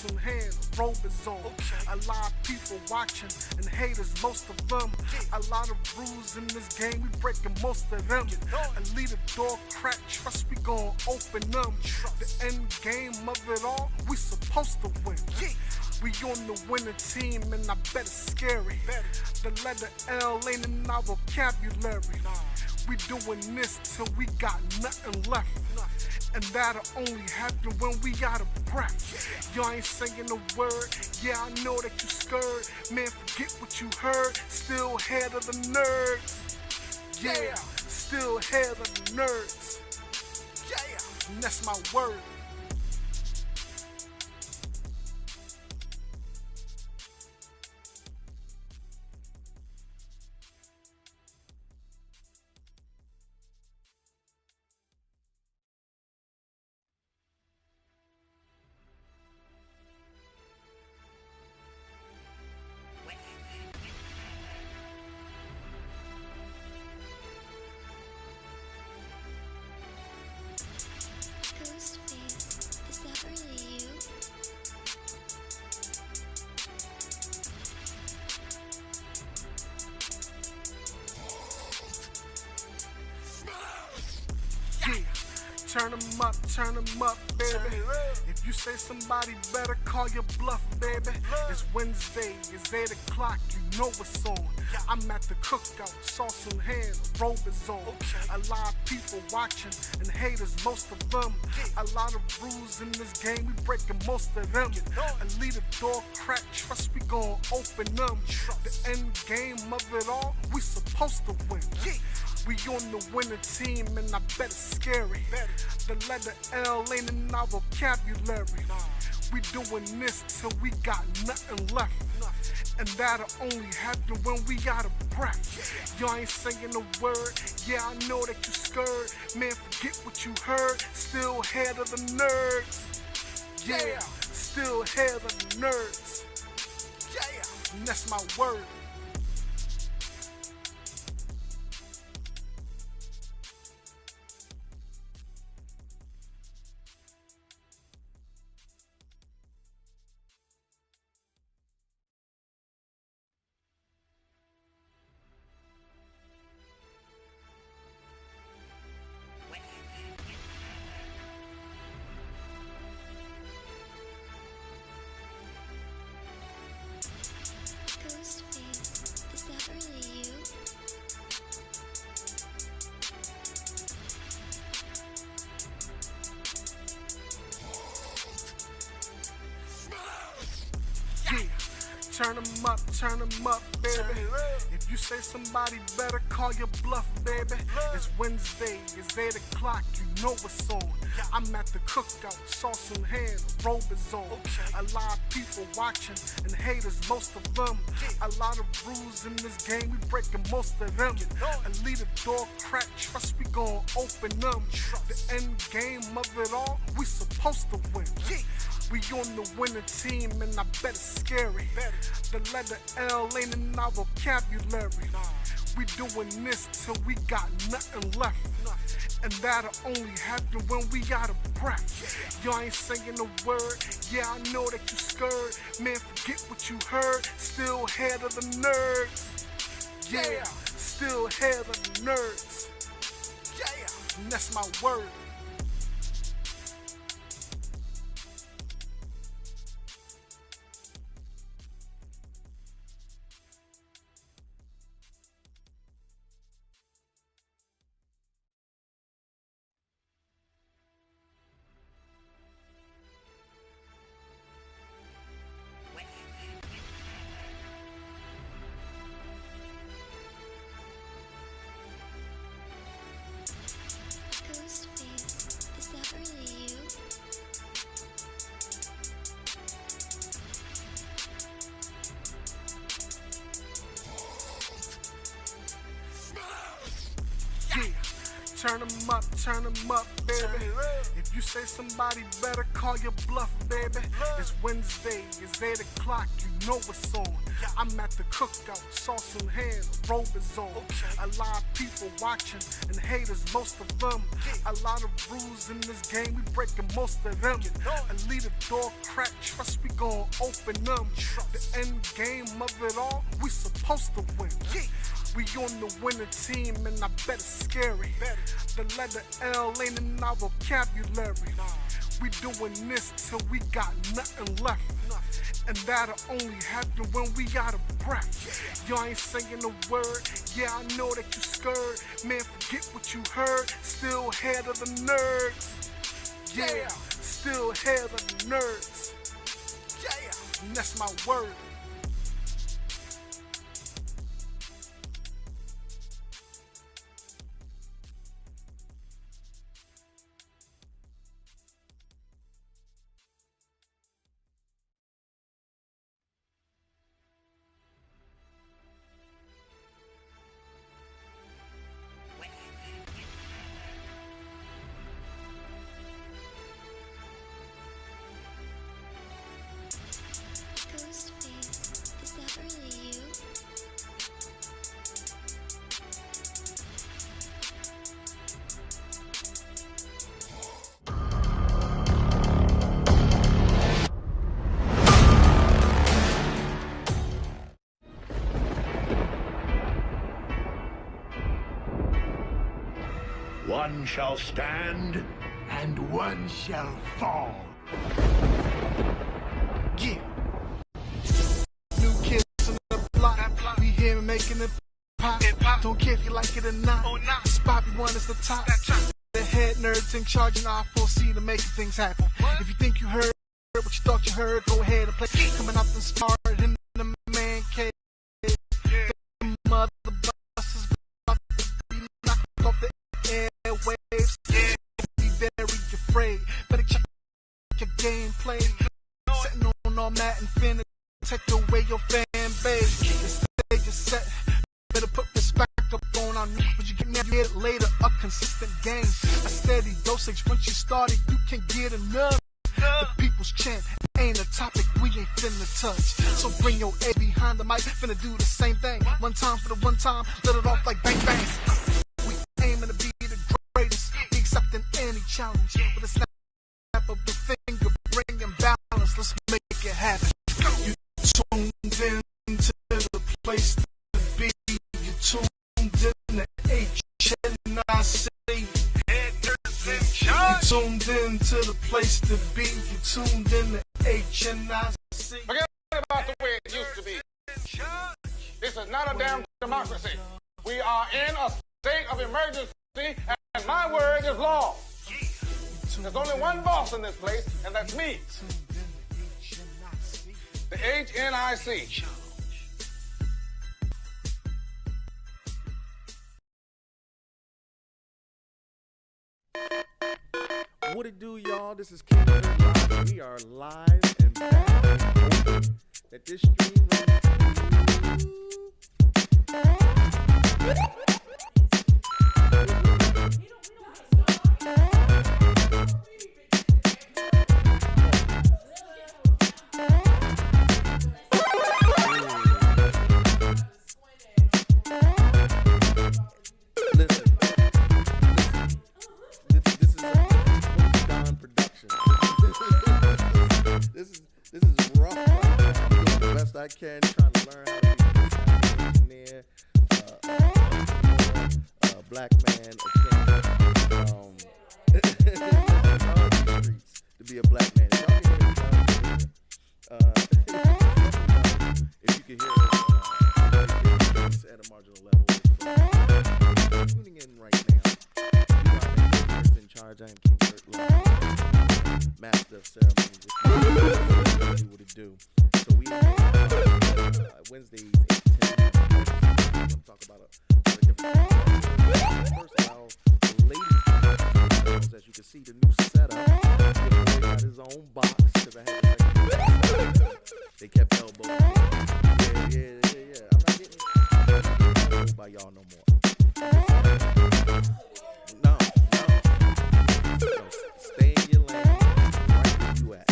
sauce in hand, robe is on. A lot of people watching and haters, most of them. A lot of rules in this game, we breaking most of them. A leader door crack, trust we gon' open them. The end game of it all, we supposed to win. We on the winning team and I bet it's scary. The letter L ain't in our vocabulary. We doing this till we got nothing left. And that'll only happen when we out of breath. Y'all ain't saying a word, yeah I know that you scared. Man, forget what you heard, still head of the nerds. Yeah, still head of the nerds. Yeah, and that's my word. Turn 'em up, baby. If you say somebody better, call your bluff, baby. It's Wednesday, it's 8 o'clock, you know what's on. I'm at the cookout, sauce in hand, robe is on. A lot of people watching and haters, most of them. A lot of rules in this game, we breaking most of them. A leader door crack, trust we gon' open them. The end game of it all, we supposed to win. We on the winning team and I bet it's scary. The letter L ain't in our vocabulary. We doing this till we got nothing left. And that'll only happen when we out of breath. Y'all ain't saying a word, yeah I know that you scared. Man, forget what you heard, still head of the nerds. Yeah, still head of the nerds. Yeah, and that's my word. Turn 'em up, baby. If you say somebody better, call your bluff, baby. It's Wednesday, it's 8 o'clock, you know what's on. I'm at the cookout, sauce in hand, robe is on. A lot of people watching and haters, most of them. A lot of rules in this game, we breaking most of them. A leader door crack, trust we gon' open them. The end game of it all, we supposed to win. We on the winning team and I bet it's scary. The letter L ain't in our vocabulary. We doing this till we got nothing left. And that'll only happen when we out of breath. Y'all ain't saying a word, yeah I know that you scared. Man, forget what you heard, still head of the nerds. Yeah, still head of the nerds. Yeah, and that's my word. Turn 'em up, baby. If you say somebody better, call your bluff, baby. It's Wednesday, it's 8 o'clock, you know it's on. I'm at the cookout, sauce in hand, robe is on. A lot of people watching, and haters, most of them. A lot of rules in this game, we breaking most of them. A leader door crack, trust we gon' open them. The end game of it all, we supposed to win. We on the winning team, and I bet it's scary. The letter L ain't in our vocabulary. We doing this till we got nothing left. And that'll only happen when we out of breath. Y'all ain't saying a word, yeah, I know that you scared. Man, forget what you heard, still head of the nerds. Yeah, still head of the nerds. Yeah, and that's my word. One shall stand, and one shall fall. Yeah. New kids on the block. We here making it pop. Don't care if you like it or not. Spot we one is the top. The head nerds in charge and I foresee to making things happen. If you think you heard what you thought you heard, go ahead and play. Coming up and smart in the man cave. The mother buses about to be knocked off the airwaves. Be very afraid. Better check your gameplay. Setting on all that and finna take away your fan base. The stage is set. Better put respect up on our news, but you can never get it later. A consistent game, a steady dosage. Once you started, you can get enough. The people's chant ain't a topic we ain't finna touch. So bring your A behind the mic, finna do the same thing. One time for the one time, let it off like bang bang. We aiming to be the greatest, we accepting any challenge. With a snap of the finger, bringing balance, let's make it happen. You tuned in to the place to be. You tuned in to HNIC. You tuned in to the place to be. You tuned in to HNIC. Forget about the way it used to be. This is not a damn democracy. We are in a state of emergency, and my word is law. There's only one boss in this place, and that's me. The HNIC. What it do, y'all? This is King Live. We are live and back. That this stream This is rough right now. I'm doing the best I can, trying to learn how to be this engineer, black man, streets to be a black man. If you can hear us at a marginal level, tuning in right now. I'm in charge. I am King Kurt Live, master of ceremonies. Do what it do. So we Wednesdays 8 to 10. We're going to talk about a different things. First, allow the ladies, as you can see, the new setup. He got his own box because I had to. They kept elbowing. Yeah. I'm not getting elbowed by y'all no more. No. So stay in your lane, right where you at.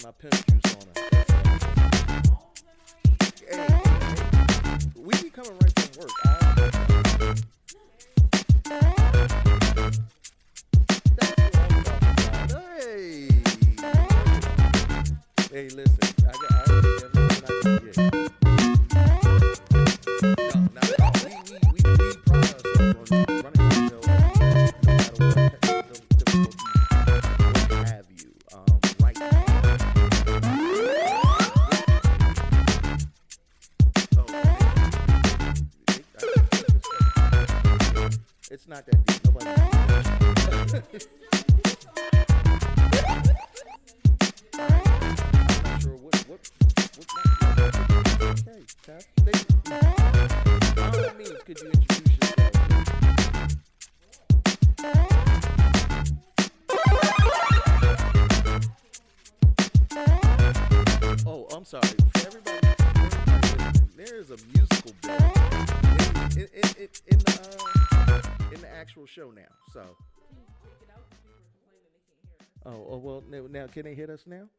my pimp juice on her. Hey, we be coming right from work. That's what I'm talking about. Hey, listen, I get everything I can get. No, we pride ourselves on running the show, no matter what technical difficulties what have you. Right now. It's not that deep. Nobody. I'm not sure what okay, Tap. By all means, could you introduce yourself? Oh, I'm sorry. For everybody listening, there is a musical bed in the actual show now. So. Oh well. Now can they hit us now?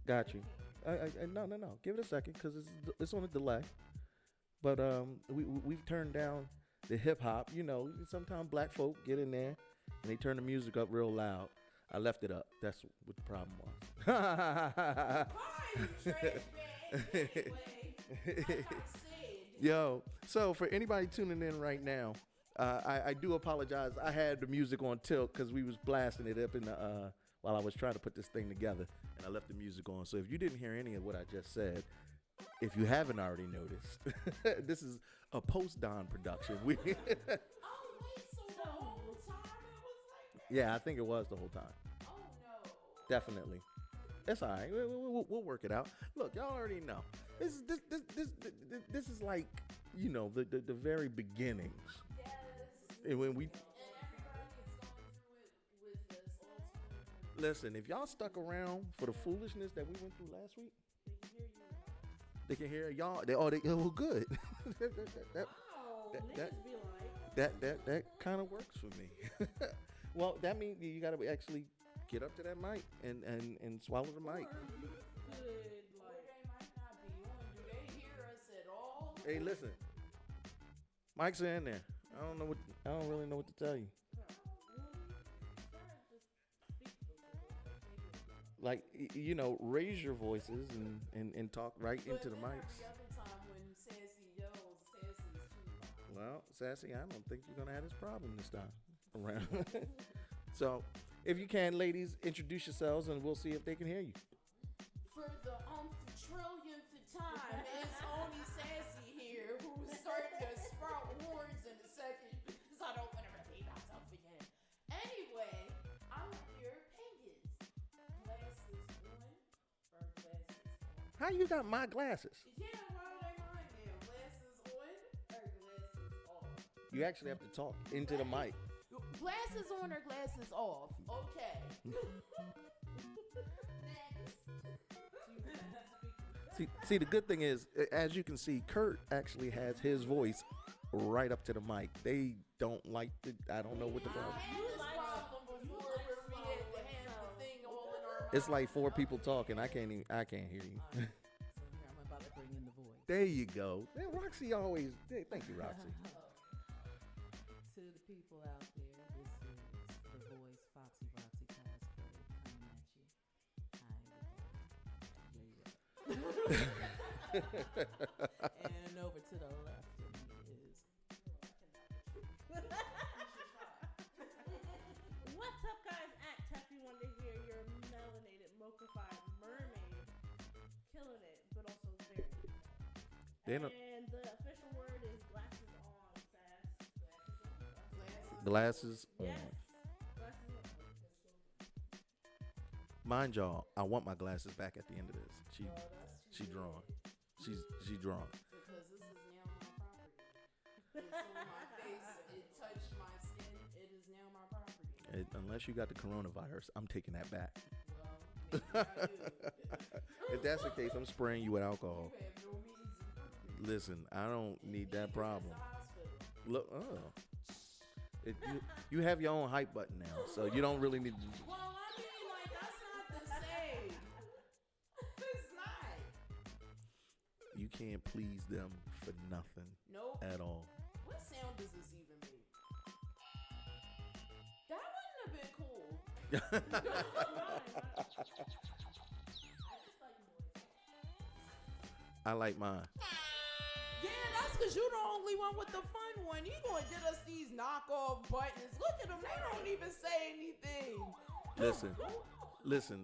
Got you. No. Give it a second because it's on a delay. But we've turned down the hip hop. You know, sometimes black folk get in there and they turn the music up real loud. I left it up. That's what the problem was. Yo, so for anybody tuning in right now, I do apologize. I had the music on tilt because we was blasting it up in the while I was trying to put this thing together, and I left the music on. So if you didn't hear any of what I just said, if you haven't already noticed, this is a post-Dawn production. Yeah, I think it was the whole time. Oh no! Definitely. It's all right. We'll work it out. Look, y'all already know. This is like, you know, the very beginnings. Yes. And when we. Listen, if y'all stuck around for the foolishness that we went through last week, they can hear y'all. Well, good. that kind of works for me. Well, that means you got to actually get up to that mic and swallow the mic. Hey, listen, mics are in there. I don't really know what to tell you. Like, you know, raise your voices and talk right into the mics. Well, Sassy, I don't think you're going to have this problem this time around. So, if you can, ladies, introduce yourselves and we'll see if they can hear you. For the trillionth time, it's only Sassy here who's starting to sprout horns in a second because I don't want to repeat myself again. Anyway, I'm your opinions. Glasses on or glasses off? How you got my glasses? Yeah, why do they mind now? Glasses on or glasses off? You actually have to talk into the mic. Glasses on or glasses off? Okay. See, the good thing is, as you can see, Kurt actually has his voice right up to the mic. They don't like the, I don't know what the problem. It's like four people talking. I can't hear you. I'm about to bring in the voice. There you go. Roxy always. Thank you, Roxy. To the people out there, this is the voice, Foxy Roxy Cosplay, coming at you. Hi, and over to the left of me is. What's up, guys? At Teffy wanted to hear your melanated, mocha-fied mermaid, killing it, but also very good. And the official word is glasses on, Sass. Glasses on. Yes. Glasses on. Mind y'all, I want my glasses back at the end of this. She drawn. She drawn. Because this is now my property. It's on my face. It touched my skin. It is now my property. Unless you got the coronavirus, I'm taking that back. Well, maybe I do. If that's the case, I'm spraying you with alcohol. You have no reason. Listen, I don't need that problem. Look, You have your own hype button now, so you don't really need to. Well, I mean, like, that's not the same. It's not. You can't please them for nothing Nope. at all. What sound does this even make? That wouldn't have been cool. I like mine. Yeah, that's because you're the only one with the fun one. You gonna get us these knockoff buttons. Look at them. They don't even say anything. Listen.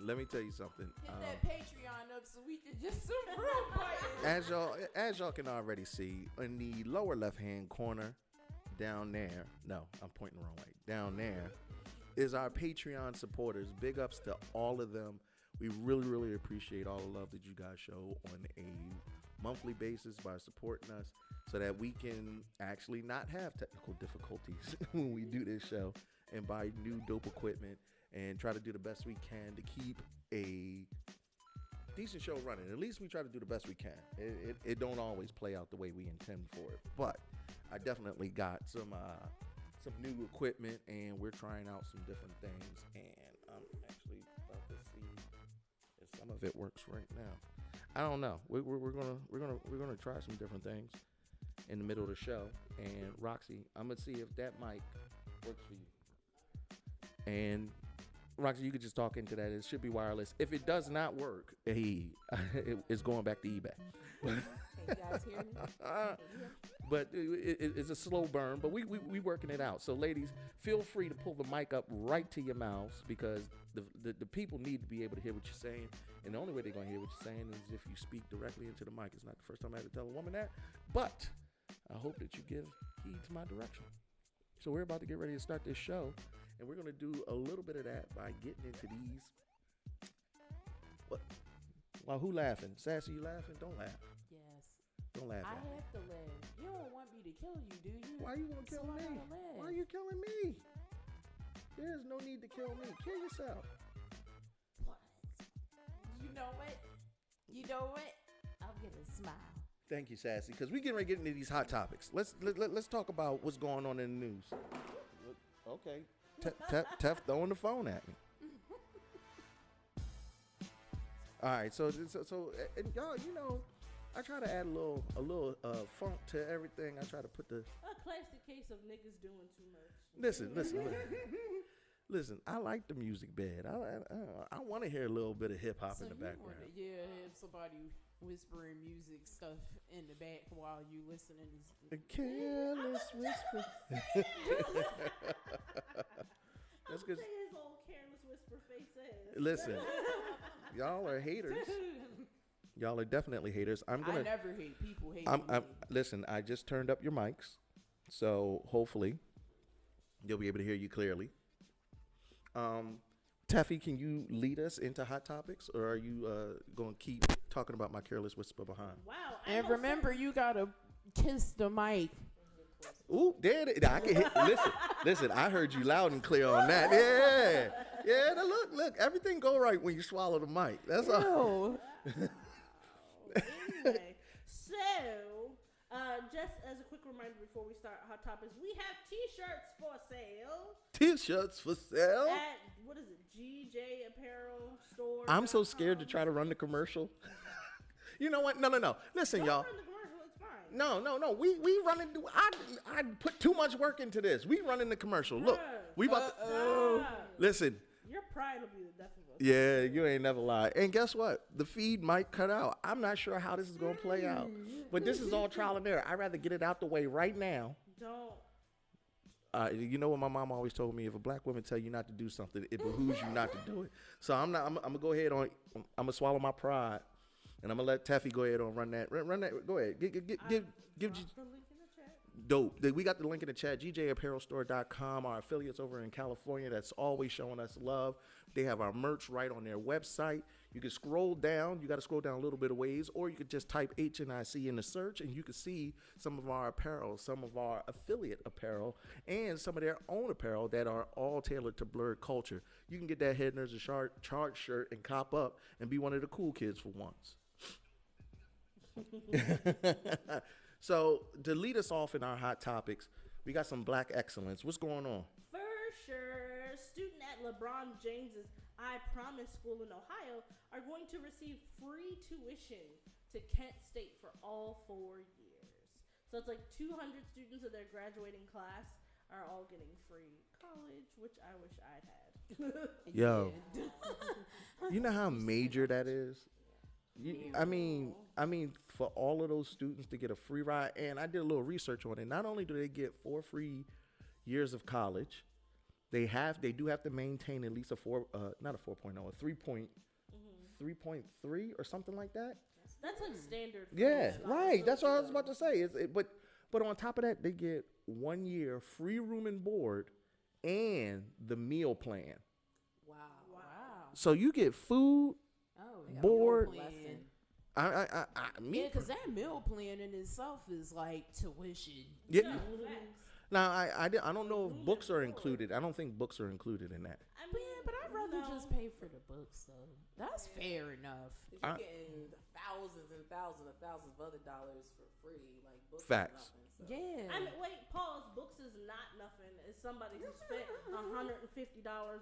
Let me tell you something. Get that Patreon up so we can get some real buttons. As y'all can already see, in the lower left-hand corner, down there. No, I'm pointing the wrong way. Down there is our Patreon supporters. Big ups to all of them. We really, really appreciate all the love that you guys show on a monthly basis by supporting us so that we can actually not have technical difficulties when we do this show and buy new dope equipment and try to do the best we can to keep a decent show running. At least we try to do the best we can. It don't always play out the way we intend for it, but I definitely got some new equipment and we're trying out some different things, and I'm actually about to see if some of it works right now. I don't know. We're gonna try some different things in the middle of the show. And Roxy, I'm gonna see if that mic works for you. And Roxy, you could just talk into that. It should be wireless. If it does not work, it's going back to eBay. Can you guys hear me? But it's a slow burn, but we working it out. So ladies, feel free to pull the mic up right to your mouths because the people need to be able to hear what you're saying. And the only way they're going to hear what you're saying is if you speak directly into the mic. It's not the first time I had to tell a woman that, but I hope that you give heed to my direction. So we're about to get ready to start this show, and we're going to do a little bit of that by getting into these. What? Well, who laughing? Sassy, you laughing? Don't laugh. Yes. Don't laugh I at me. have to laugh. You don't want me to kill you, do you? Why are you going to kill So I me? gotta laugh. Why are you killing me? There's no need to kill me. Kill yourself. What? You know what? I'll get a smile. Thank you, Sassy, because we getting ready to get into these hot topics. Let's talk about what's going on in the news. Okay. Tef throwing the phone at me. All right, so and y'all, you know, I try to add a little funk to everything. I try to put the A classic case of niggas doing too much. Listen. I like the music bed. I want to hear a little bit of hip hop in the background. Have somebody whispering music stuff in the back while you listening. A careless whisper. That's good. Say his old careless whisper face ass. Listen, y'all are haters. Y'all are definitely haters. I never hate people hate me. Listen, I just turned up your mics, so hopefully you'll be able to hear you clearly. Taffy, can you lead us into hot topics, or are you going to keep talking about my careless whisper behind? Wow. And remember, you gotta kiss the mic. Ooh, there it is. I can hit. Listen. I heard you loud and clear on that. Yeah. Look. Everything go right when you swallow the mic. That's all. Anyway, so just as a quick reminder before we start hot topics, we have T-shirts for sale. T-shirts for sale. At what is it? GJ Apparel Store. I'm so scared to try to run the commercial. You know what? No. Listen, Don't y'all. run the commercial. It's fine. No. We running. I put too much work into this. We running the commercial. Look, we about to. Listen. Your pride will be the death of us. Yeah, you ain't never lied. And guess what? The feed might cut out. I'm not sure how this is gonna play out, but this is all trial and error. I'd rather get it out the way right now. Don't. You know what my mom always told me? If a black woman tell you not to do something, it behooves you not to do it. So I'm gonna go ahead on. I'm gonna swallow my pride, and I'm gonna let Taffy go ahead and run that. Run that. Go ahead. Give. The link in the chat. Dope. We got the link in the chat. GJApparelStore.com. Our affiliates over in California that's always showing us love. They have our merch right on their website. You can scroll down. You got to scroll down a little bit of ways, or you could just type HNIC in the search, and you can see some of our apparel, some of our affiliate apparel, and some of their own apparel that are all tailored to BLERD culture. You can get that Head Nerds and Charge shirt and cop up and be one of the cool kids for once. So to lead us off in our hot topics, We got some black excellence. What's going on? For sure, student at LeBron James's I Promise School in Ohio are going to receive free tuition to Kent State for all 4 years. So it's like 200 students of their graduating class are all getting free college, which I wish I'd had. Yo, you know how major that is? I mean, for all of those students to get a free ride, and I did a little research on it. Not only do they get 4 free years of college, they do have to maintain at least a 3.3 or something like that. That's like standard. Yeah, right. That's what I was about to say. But on top of that, they get 1 year free room and board and the meal plan. Wow. So you get food, board. Yeah, because that meal plan in itself is like tuition. Yeah. Now I don't know if books are included. I don't think books are included in that. But I'd rather just pay for the books, though. That's fair enough. You're getting thousands and thousands of other dollars for free, like books. Facts. And nothing, so. Yeah. I mean, wait, pause. Books is not nothing. It's somebody who spent $150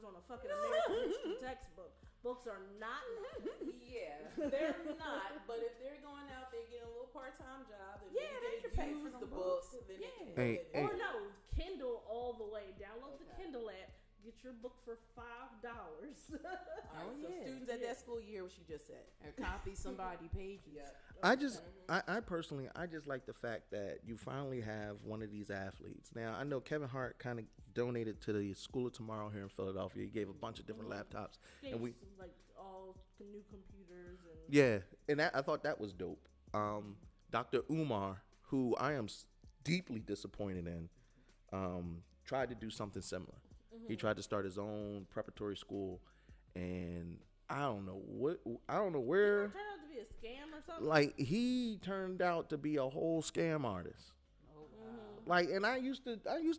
on a fucking American history textbook. Books are not nothing. Yeah, they're not. But if they're going out there getting a little part-time job, if Yeah, they they can pay use for the them books, books. then Yeah. they can Hey, go ahead Or and- no, Kindle all the way. Download the Kindle app. Get your book for $5. All right, so yeah. students at that school year, what you just said. Or copy somebody pages. Yeah. I personally just like the fact that you finally have one of these athletes. Now, I know Kevin Hart kind of donated to the School of Tomorrow here in Philadelphia. He gave a bunch of different laptops. Gave And we, some, like all new computers and yeah, and I thought that was dope. Dr. Umar, who I am deeply disappointed in, tried to do something similar. He tried to start his own preparatory school, and I don't know where. turned out to be a scam or something. Like, he turned out to be a whole scam artist. Oh, wow. Like, and I used to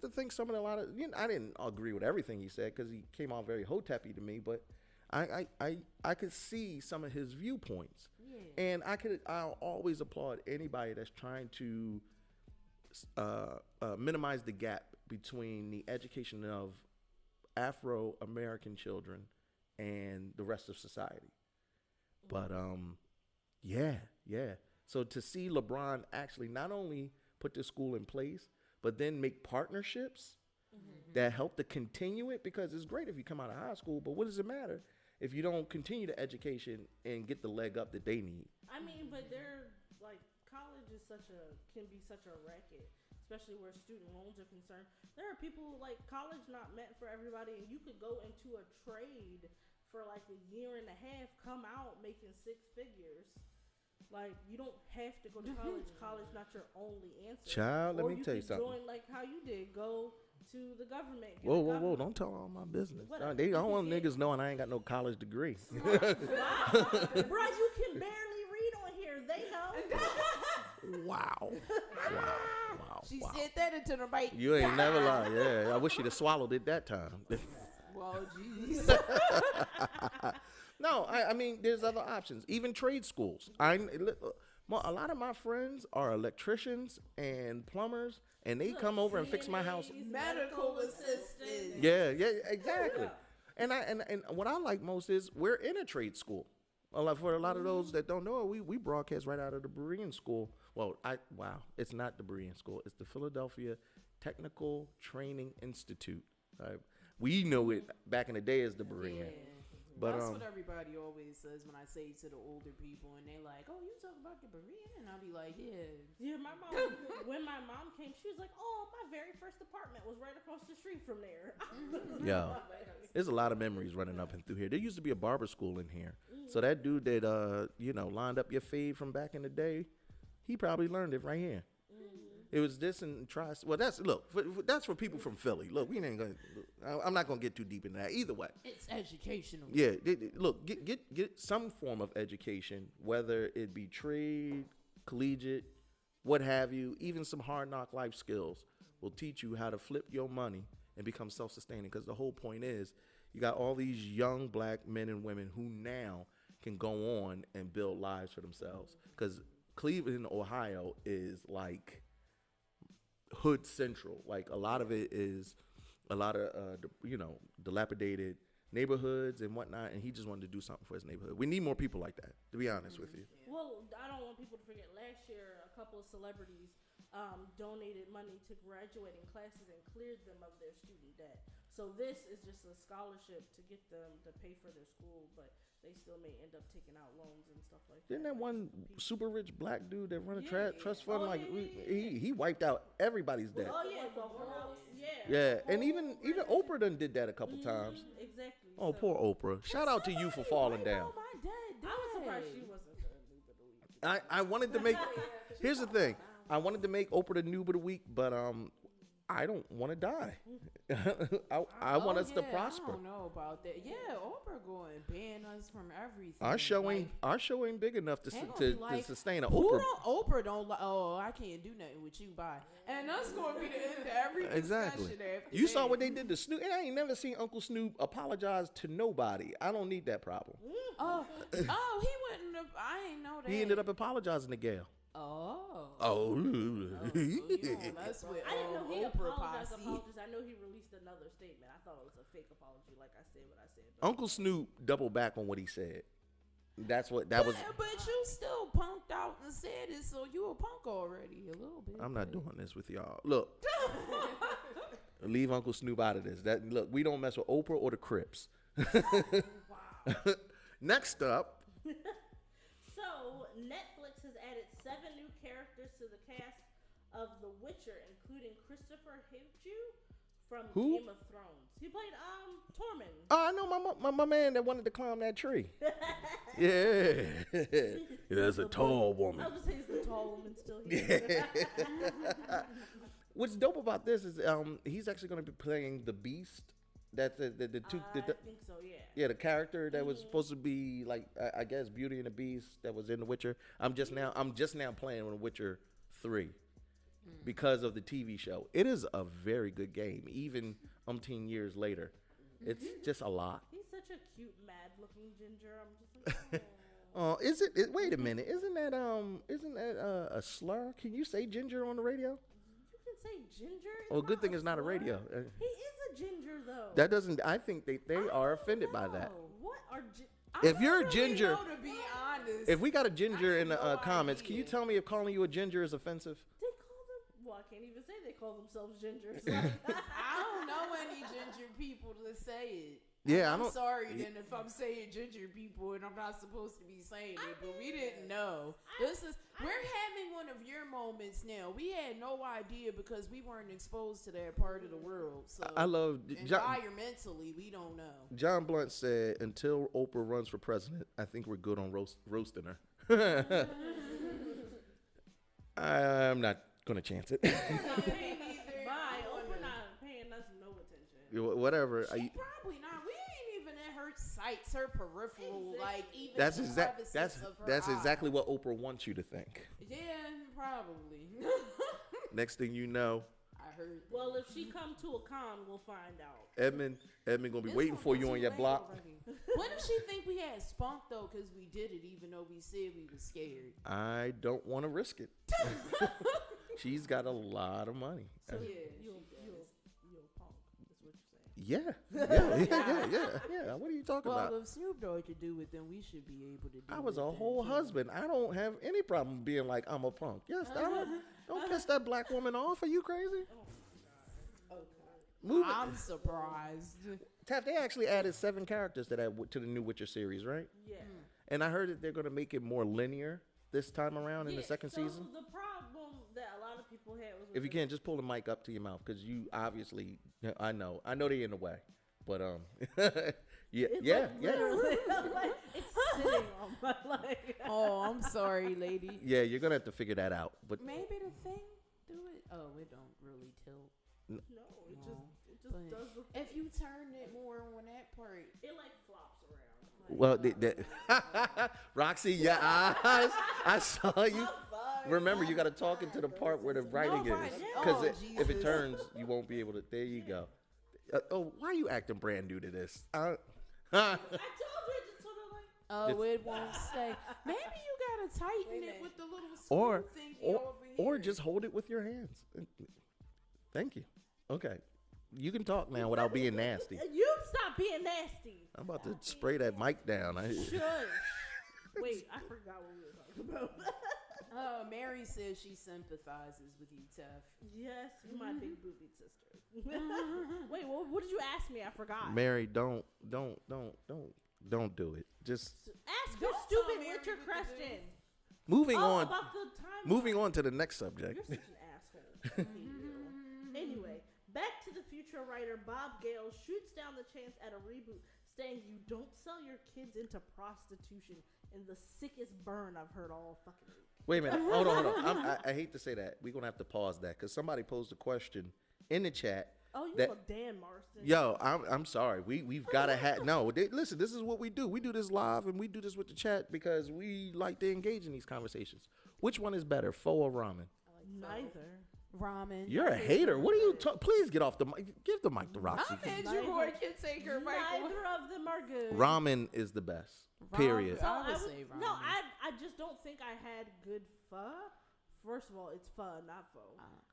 think some of I didn't agree with everything he said because he came out very hoteppy to me, but I could see some of his viewpoints, and I'll always applaud anybody that's trying to minimize the gap between the education of Afro-American children and the rest of society. But yeah. So to see LeBron actually not only put this school in place, but then make partnerships that help to continue it, because it's great if you come out of high school, but what does it matter if you don't continue the education and get the leg up that they need? I mean, but they're like, college is can be such a racket, especially where student loans are concerned. There are people like college not meant for everybody, and you could go into a trade for like a year and a half, come out making 6 figures. Like, you don't have to go to college. College not your only answer. Child, let Or me tell you could something. Join like how you did. Go to the government. Get Whoa, a whoa, whoa! government- Don't tell all my business. Whatever. I don't want niggas knowing I ain't got no college degree. Wow. Bro, you can barely read on here. They know. Wow. She Wow. said that into the mic. You ain't never lied. Yeah, I wish you'd have swallowed it that time. Well, jeez. No, I mean, there's other options. Even trade schools. A lot of my friends are electricians and plumbers, and they come over and fix my house. Medical assistant. Yeah, exactly. And what I like most is we're in a trade school. For a lot of those that don't know, we broadcast right out of the Berean School. Well, it's not the Berean School. It's the Philadelphia Technical Training Institute. We know it back in the day as the Berean. Yeah. But that's what everybody always says when I say to the older people, and they're like, "Oh, you talk about the Berean?" And I'll be like, "Yeah." Yeah, my mom. When my mom came, she was like, "Oh, my very first apartment was right across the street from there." Yo, there's a lot of memories running up and through here. There used to be a barber school in here. So that dude that lined up your fade from back in the day, he probably learned it right here. It was this and well, that's for people from Philly. Look, we ain't gonna. I'm not gonna get too deep into that. Either way, It's educational. yeah. Look, get some form of education, whether it be trade, collegiate, what have you. Even some hard knock life skills will teach you how to flip your money and become self-sustaining. Because the whole point is, you got all these young black men and women who now can go on and build lives for themselves. Because Cleveland, Ohio, is like hood central. Like a lot of it is a lot of dilapidated neighborhoods and whatnot, and he just wanted to do something for his neighborhood. We need more people like that, to be honest with you. Well, I don't want people to forget. Last year, a couple of celebrities donated money to graduating classes and cleared them of their student debt. So this is just a scholarship to get them to pay for their school, but they still may end up taking out loans and stuff like that. Didn't that one super rich black dude that run a trust fund he wiped out everybody's debt? Oh yeah, the whole Yeah, and even Oprah done did that a couple times. Exactly. Oh, poor Oprah. Shout out to you for falling down. I was surprised she wasn't the noob of the week. I wanted to make. Here's the thing. I wanted to make Oprah the noob of the week, but I don't want to die. I want us to prosper. I don't know about that. Yeah, Oprah going ban us from everything. Our show ain't big enough to sustain an Oprah. Oprah. Don't like. Oh, I can't do nothing with you. Bye. And that's going to be the end of every discussion. Exactly. After You saw what they did to Snoop. And I ain't never seen Uncle Snoop apologize to nobody. I don't need that problem. Oh, he wouldn't have. I ain't know that. He ended up apologizing to Gail. Oh. You don't mess with I didn't know he Oprah apologized. posse. I know he released another statement. I thought it was a fake apology, like I said what I said. But Uncle Snoop doubled back on what he said. That was. But you still punked out and said it, so you a punk already a little bit. I'm not doing this with y'all. Look, leave Uncle Snoop out of this. Look, we don't mess with Oprah or the Crips. Next up. So Netflix has added 7 new characters to the cast of The Witcher, including Christopher Hivju from Game of Thrones. He played Tormund. Oh, I know my man that wanted to climb that tree. Yeah. That's a tall woman. I was gonna say he's the tall woman still here. What's dope about this is he's actually going to be playing the Beast. That's the two. I think so. Yeah. Yeah, the character that was supposed to be like I guess Beauty and the Beast that was in The Witcher. I'm just now playing on The Witcher 3 because of the TV show. It is a very good game, even umpteen years later. It's just a lot. He's such a cute, mad-looking ginger. I'm just like, oh, is it? Wait a minute. Isn't that a slur? Can you say ginger on the radio? You can say ginger. Oh, good thing it's not a radio. He is a ginger though. That doesn't. I think they are offended by that. What are if you're a ginger, know, to be honest, if we got a ginger in the comments, can you tell me if calling you a ginger is offensive? They call them. Well, I can't even say they call themselves gingers. Like, I don't know any ginger people to say it. Yeah, I'm sorry then if I'm saying ginger people and I'm not supposed to be saying it, but we didn't know. We're having one of your moments now. We had no idea because we weren't exposed to that part of the world. So I love environmentally, we don't know. John Blunt said, "Until Oprah runs for president, I think we're good on roasting her." I'm not gonna chance it. Bye. Oprah not paying us no attention. Whatever. She probably not. We ain't even in her sights, her peripheral, like even That's that's exactly what Oprah wants you to think. Yeah, probably. Next thing you know, I heard. Well, if she come to a con, we'll find out. Edmund gonna be waiting for you on your block. What does she think we had spunk though? Because we did it, even though we said we were scared. I don't want to risk it. She's got a lot of money. So you're a punk. That's what you're saying. Yeah. What are you talking about? Well, if Snoop Dogg could do it, then we should be able to do it. I was a whole husband. I don't have any problem being like I'm a punk. Yes, don't piss that black woman off. Are you crazy? Okay. I'm surprised. Taff, they actually added 7 characters to the new Witcher series, right? Yeah. And I heard that they're going to make it more linear this time around in the second season. The problem that a lot of people had was if you can't, just pull the mic up to your mouth because you obviously, I know they're in the way, but yeah. Like, it's sitting on my leg. Oh, I'm sorry, lady. Yeah, you're gonna have to figure that out. But maybe the thing do it. Oh, it don't really tilt. No, it just does the thing. If you turn it more on that part, it like flops around. Well, Roxy, your eyes. I saw you. Remember, you got to talk into the part where the writing is, because if it turns, you won't be able to. There you go. Why are you acting brand new to this? I told you, it just sort of like. Oh, it won't stay. Maybe you gotta tighten it with the little screw thingy over here. Or just hold it with your hands. Thank you. Okay. You can talk now without being nasty. You stop being nasty. I'm about to spray that mic down. Shush. Wait, I forgot what we were talking about. Mary says she sympathizes with you, Tef. Yes, you're my big booby sister. Wait, what did you ask me? I forgot. Mary, don't do it. Just ask your stupid Richard question. moving on. About the time. Moving on to the next subject. You're such an asshole. Anyway, Back to the Future writer Bob Gale shoots down the chance at a reboot, saying you don't sell your kids into prostitution in the sickest burn I've heard all fucking week. Wait a minute. Hold on. I hate to say that. We're going to have to pause that because somebody posed a question in the chat. Oh, you that, look Dan Marston. Yo, I'm sorry. We've got to have... No, listen, this is what we do. We do this live and we do this with the chat because we like to engage in these conversations. Which one is better, pho or ramen? Neither. Ramen. You're a hater. What are you talking? Please get off the mic. Give the mic to Roxy. I made your boy can take her mic. Neither of them are good. Ramen is the best. Period. So I would say ramen. No, I just don't think I had good pho. First of all, it's pho, not pho.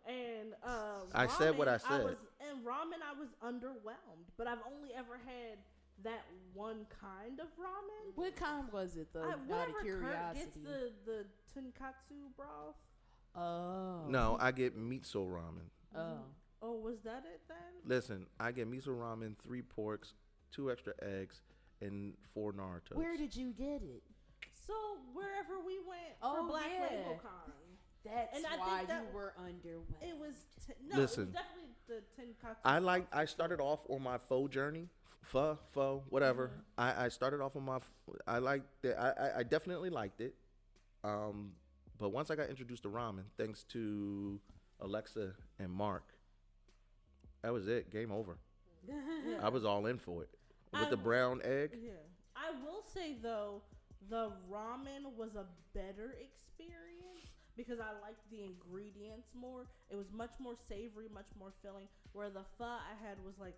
And I ramen, said what I said. Ramen, I was underwhelmed. But I've only ever had that one kind of ramen. What kind was it, though? Out of Whatever Kurt curiosity. gets the tonkatsu broth. Oh. No, I get miso ramen. Oh. Oh, was that it then? Listen, I get miso ramen, 3 porks, 2 extra eggs, and 4 Narutos. Where did you get it? So wherever we went Oh, for Black yeah. Label Con. That's And I why think that you were underwhelmed. It was Listen, it was definitely the tonkatsu. I started off on my pho journey. Pho, whatever. Mm-hmm. I started off on my. I liked it. I definitely liked it. But once I got introduced to ramen, thanks to Alexa and Mark, that was it. Game over. I was all in for it with the brown egg. Yeah, I will say though, the ramen was a better experience because I liked the ingredients more. It was much more savory, much more filling. Where the pho I had was like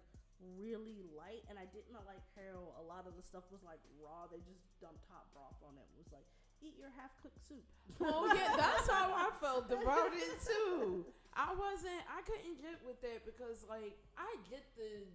really light, and I didn't like how a lot of the stuff was like raw. They just dumped hot broth on it. It was like, eat your half-cooked soup. Oh yeah, that's how I felt about it too. I couldn't get with that because like I get the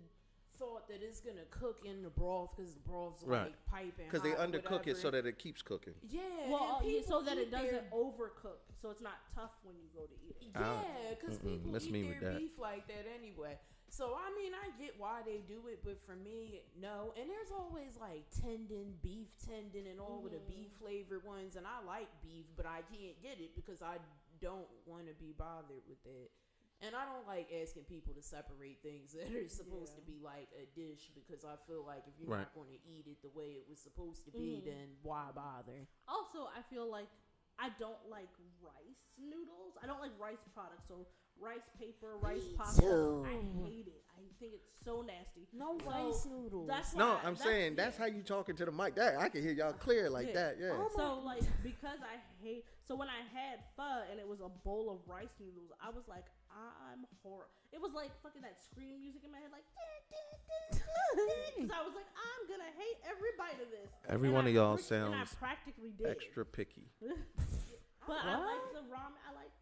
thought that it's gonna cook in the broth because the broth's like piping. Because they undercook it so that it keeps cooking. Yeah. Well, so that eat it doesn't overcook, so it's not tough when you go to eat it. Yeah, because people Miss me eat with their that. beef like that anyway. So I mean, I get why they do it, but for me, no. And there's always like beef tendon, and all of the beef flavored ones, and I like beef, but I can't get it because I don't want to be bothered with it. And I don't like asking people to separate things that are supposed to be like a dish because I feel like if you're not going to eat it the way it was supposed to be, then why bother? Also, I feel like I don't like rice noodles. I don't like rice products. So rice paper, rice pasta. too. I hate it. I think it's so nasty. No rice noodles. That's No, why I'm saying that's how you talking to the mic. That I can hear y'all clear like that. Yeah. So like because I hate. So when I had pho and it was a bowl of rice noodles, I was like, I'm horrible. It was like fucking that scream music in my head, like. Because I was like, I'm gonna hate every bite of this. Every And one I of y'all and I sounds practically did. extra picky. But I like the ramen. I like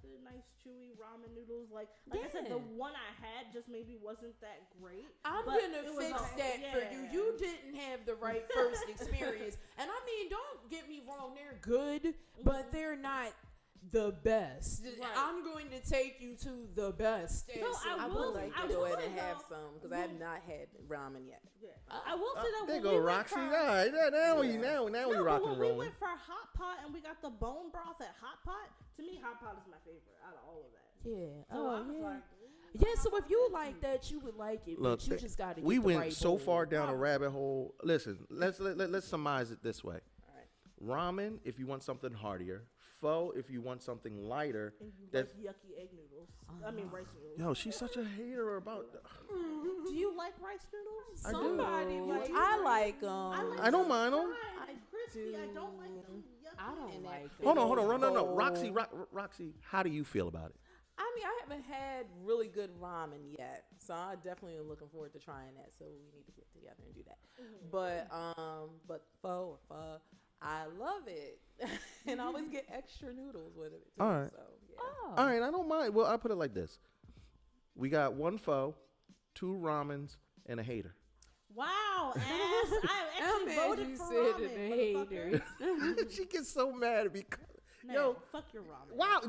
the nice chewy ramen noodles. Like I said, the one I had just maybe wasn't that great. I'm but gonna it was fix a- that for you. yeah. You didn't have the right first experience. And I mean, don't get me wrong, they're good, but they're not the best. Right. I'm going to take you to the best. So I will- would like I to go will ahead say and have though- some because I have not had ramen yet. I will say that There when go we went Roxy. for- All right, now we No, rock but and when we roll. went for Hot Pot and we got the bone broth at Hot Pot, to me Hot Pot is my favorite out of all of that. Yeah. So I was like, Yeah, so if you like that, you would like it. Look, but you just got to get we the went right so bowl. far down a rabbit hole. Listen, let's surmise it this way. All right. Ramen, if you want something heartier. Pho, if you want something lighter. and you That's like yucky egg noodles. I mean rice noodles. yo. She's such a hater about. Do you like rice noodles? I do. Somebody like I like I don't mind them. fried and crispy. I don't like them yucky. I don't And like that it. Hold on. No. bowl. Roxy, how do you feel about it? I mean, I haven't had really good ramen yet, so I definitely am looking forward to trying that. So we need to get together and do that. But pho, I love it, and I always get extra noodles with it too. All right. So yeah. All right, I don't mind. Well, I put it like this: We got 1 foe, 2 ramens, and a hater. Wow, ass. I actually voted for ramen, motherfucker. She gets so mad because, Man, yo, fuck your ramen. wow.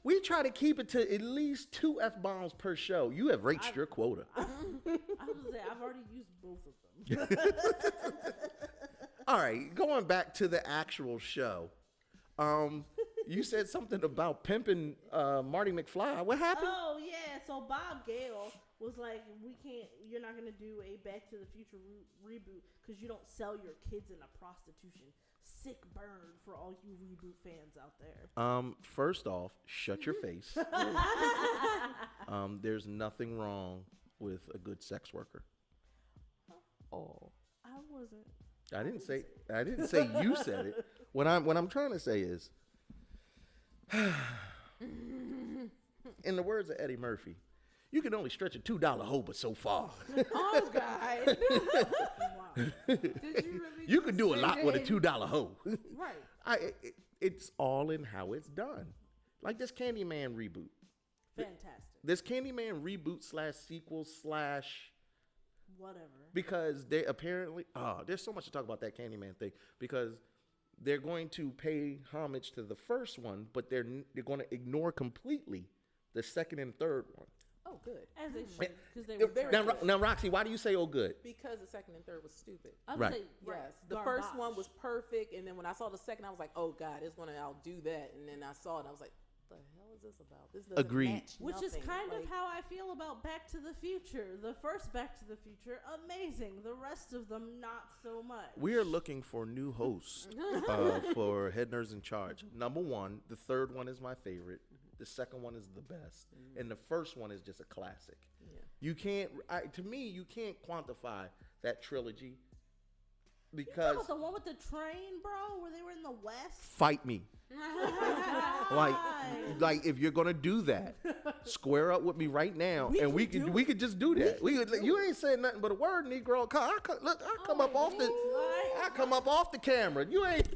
We try to keep it to at least 2 F-bombs per show. You have reached your quota. I was gonna say, I've already used both of them. All right, going back to the actual show. You said something about pimping Marty McFly. What happened? Oh yeah, so Bob Gale was like, you're not gonna do a Back to the Future reboot because you don't sell your kids into prostitution. Sick burn for all you reboot fans out there. First off, shut your face. There's nothing wrong with a good sex worker. Oh, I wasn't. I didn't say you said it. What I'm trying to say is, in the words of Eddie Murphy, you can only stretch a $2 hoe but so far. Oh God! Wow. Did you really? You can do a lot with a $2 hoe. Right. It's all in how it's done. Like this Candyman reboot. Fantastic. This Candyman reboot / sequel / whatever. Because they apparently, there's so much to talk about that Candyman thing because they're going to pay homage to the first one, but they're going to ignore completely the second and third one. Oh, good. As they should, because they were very Now, Roxy, why do you say oh good? Because the second and third was stupid. I would Right. say, Yes, the garbage. first one was perfect, and then when I saw the second, I was like, "Oh God, it's gonna outdo that." And then I saw it, I was like, "The hell is this about? This doesn't Agreed. match Which is nothing." kind Like, of how I feel about Back to the Future. The first Back to the Future, amazing. The rest of them, not so much. We are looking for new hosts for Head Nerds in Charge. Number 1, the third one is my favorite. The second one is the best, and the first one is just a classic. Yeah. You can't, to me, you can't quantify that trilogy You talking because about the one with the train, bro, where they were in the West? fight me. Like if you're gonna do that, square up with me right now, and we could just do that. You ain't saying nothing but a word, Negro. I come up off the camera. You ain't.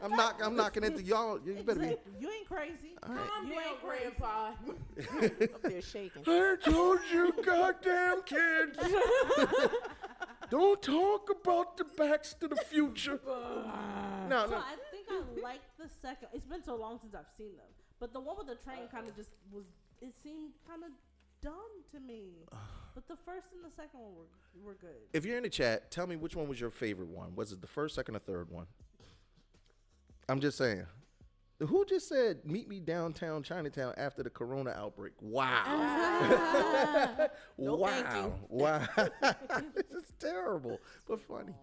I'm knocking into y'all. You better be. You ain't crazy. Right. Calm down, Grandpa. up there shaking. I told you, goddamn kids. Don't talk about the Backs to the Future. No. I think I like the second. It's been so long since I've seen them, but the one with the train kind of just was. It seemed kind of dumb to me. But the first and the second one were good. If you're in the chat, tell me which one was your favorite one. Was it the first, second, or third one? I'm just saying. Who just said, meet me downtown Chinatown after the corona outbreak? Wow. No, wow. thank you. Wow. This is terrible, but funny.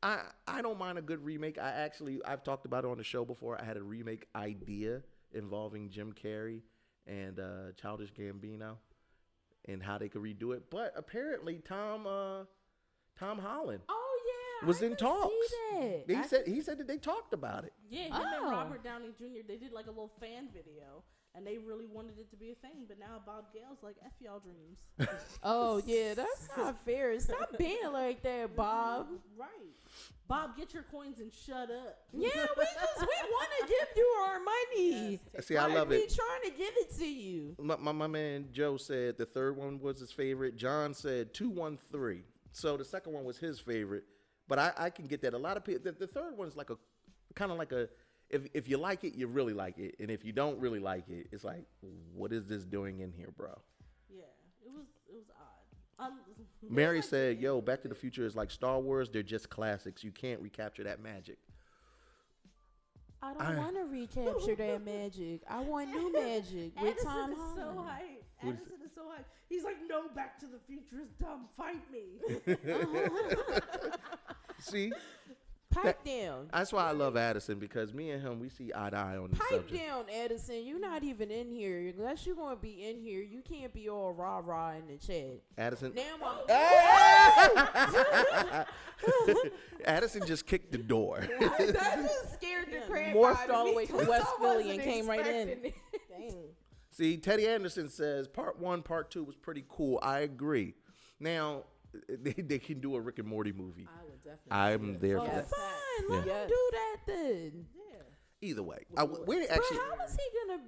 I don't mind a good remake. I've talked about it on the show before. I had a remake idea involving Jim Carrey and Childish Gambino and how they could redo it. But apparently Tom Holland was in talks. He said that they talked about it. Yeah, him and Robert Downey Jr. They did like a little fan video, and they really wanted it to be a thing. But now Bob Gale's like, "F y'all dreams." Oh yeah, that's not fair. Stop being like that, Bob. Right, Bob, get your coins and shut up. Yeah, we want to give you our money. See, I love it. We trying to give it to you. My man Joe said the third one was his favorite. John said 213. So the second one was his favorite. But I can get that. A lot of people. The third one is like a kind of like a. If you like it, you really like it, and if you don't really like it, it's like, what is this doing in here, bro? Yeah, it was odd. Mary said, "Yo, Back to the Future is like Star Wars. They're just classics. You can't recapture that magic." I don't want to recapture that magic. I want new magic with Addison Tom is Holland. so hype. Addison is so hype. He's like, "No, Back to the Future is dumb. Fight me." See, Pipe down. that's why I love Addison, because me and him, we see eye to eye on this Pipe subject. down, Edison. You're not even in here. Unless you're going to be in here, you can't be all rah-rah in the chat. Addison. Now Addison just kicked the door. that just scared the crap Morphed out of all the me, way from 'cause West I Philly wasn't and came right in. expecting it. Dang. See, Teddy Anderson says part 1, part 2 was pretty cool. I agree. Now, they can do a Rick and Morty movie. I would definitely. I'm there for Yes. that. Fine, let Yeah. him do that then. Either way, Would we're But actually how is he gonna?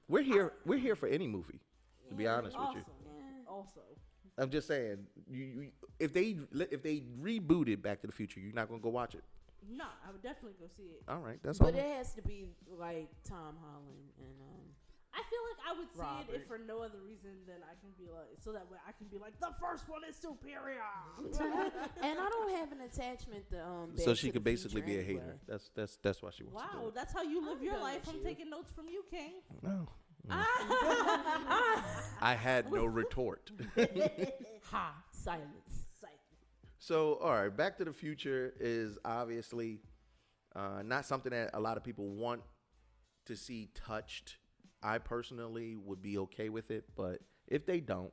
we're here for any movie. To be honest with you, Also. I'm just saying, if they rebooted Back to the Future, you're not gonna go watch it. No, I would definitely go see it. All right, that's all. But it has to be like Tom Holland and I feel like I would see Robert. it if for no other reason than I can be like, so that way I can be like, the first one is superior. and I don't have an attachment to So Back she to could the basically be Future a hater. anyway. That's why she wants to do Wow, it. that's how you live I'm your done life. with I'm you. taking notes from you, King. No. I had no retort. Ha! Silence. So, all right, Back to the Future is obviously not something that a lot of people want to see touched. I personally would be okay with it, but if they don't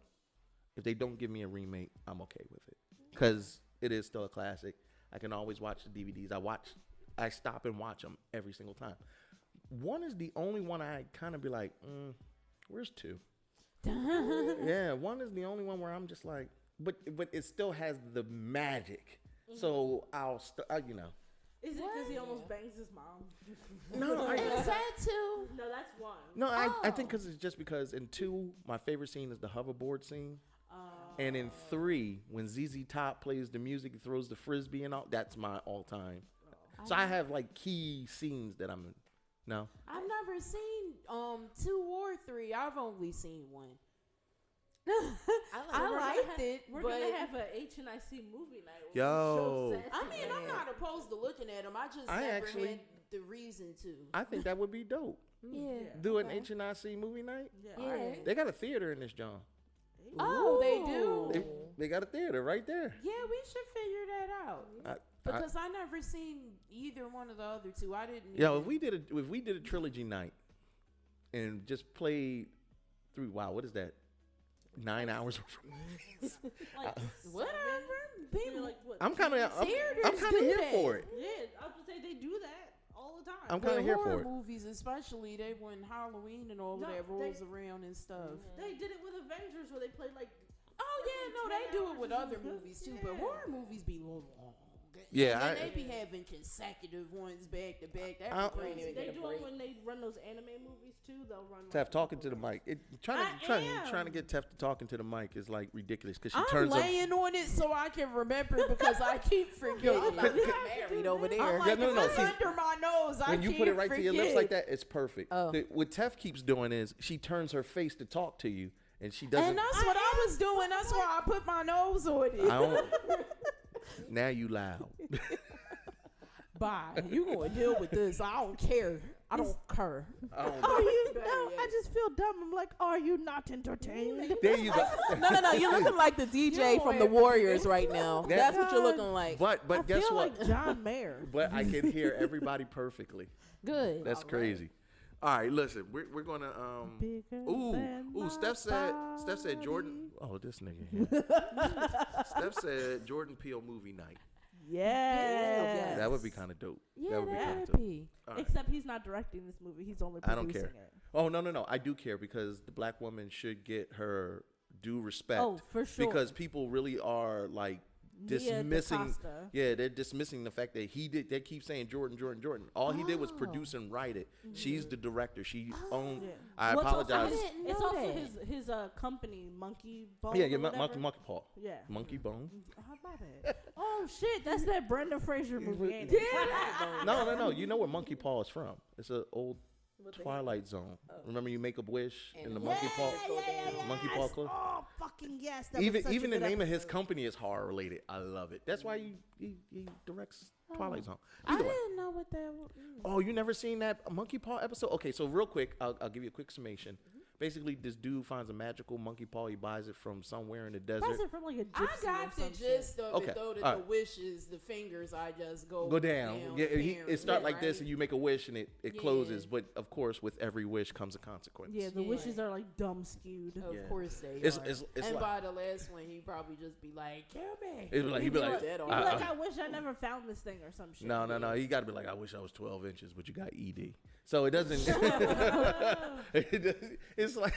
give me a remake, I'm okay with it because it is still a classic. I can always watch the DVDs. I stop and watch them every single time. One is the only one I kind of be like, where's 2? Yeah, 1 is the only one where I'm just like, but it still has the magic. So I'll Is it because he almost bangs his mom? No, Is that too? No, that's 1. No, I think because it's just because in 2, my favorite scene is the hoverboard scene. And in 3, when ZZ Top plays the music, he throws the frisbee and all, that's my all-time. So I have like key scenes that I'm in. No? I've never seen 2 or 3. I've only seen 1. I liked it, We're but gonna have a HNIC movie night. Yo. I mean, I'm not opposed to looking at them. I just never had the reason to. I think that would be dope. Yeah. Do an HNIC movie night? Yeah. They got a theater in this John. Oh, they do. They got a theater right there. Yeah, we should figure that out. Because I never seen either one of the other 2. I didn't. Yo, if we did a trilogy night and just played through, wow, what is that? 9 hours of movies. Like whatever. People, like what? I'm kind of theaters here do that. for it. Yeah, I was gonna say they do that all the time. I'm kind of here for horror it. movies, especially they when Halloween and all of that rolls around and stuff. They did it with Avengers where they played like. Oh yeah, no, they do it with other movies too. But horror movies be long. Yeah, and they be having consecutive ones back to back. That I- be crazy. They do it when they run those anime movies too. They'll run. Tef talking to the mic. Trying to get Tef to talking to the mic is like ridiculous because she I'm turns up. laying on it so I can remember because I keep forgetting. I'm married over there. I'm like, no. if it's under my nose, I When you can't put it right to your lips forget. like that, it's perfect. Oh. What Tef keeps doing is she turns her face to talk to you, and she doesn't. And that's what I was doing. That's why I put my nose on it. I don't. Now you loud. Bye. You gonna deal with this? I don't care. I don't care. Are you? No, I just feel dumb. I'm like, are you not entertained? There you go. No. You're looking like the DJ from the Warriors right now. That's what you're looking like. But I guess feel what? like John Mayer. But I can hear everybody perfectly. Good. That's crazy. All right, listen. We're gonna Ooh. Steph said Jordan. Oh, this nigga here. Steph said Jordan Peele movie night. Yeah. That would be kind of dope. Yeah, that would be kind of that'd dope. be. All right. Except he's not directing this movie. He's only I producing don't care. it. Oh no. I do care because the black woman should get her due respect. Oh, for sure. Because people really are like Nia dismissing. DaCosta. Yeah, they're dismissing the fact that he did. They keep saying Jordan. All he did was produce and write it. She's the director. She owned. Yeah. I Well, it's also apologize. his- I didn't It's know also that. his company, Monkey Bone. Yeah, or Monkey whatever. Paw. Yeah. Monkey Bone. Oh, my bad. Oh shit, that's that Brenda Fraser movie. Ain't it? No. You know where Monkey Paw is from? It's an old Twilight Zone. Remember you make a wish in the Monkey Paw. Monkey Paw Club. Oh fucking yes. That was such Even a the good name of his episode. company is horror related. I love it. That's why he directs Twilight Zone. I Either way. didn't know what that was. Oh, you never seen that Monkey Paw episode? Okay, so real quick, I'll give you a quick summation. Basically, this dude finds a magical monkey paw. He buys it from somewhere in the desert. Buys it from like a gypsy I or got the some gist of Okay, it though. That all the right. wishes, the fingers, I just go down. Yeah, it start like this, right? and you make a wish, and it Yeah. closes. But of course, with every wish comes a consequence. Yeah, the Yeah. wishes are like dumb skewed. Of Yeah. course they It's- are. it's and like- by the last one, he probably just be like, "Kill me." He'd be like, dead He'd on be like, I wish I never found this thing or some shit. no. You got to be like, I wish I was 12 inches, but you got ED. So it doesn't. It's just like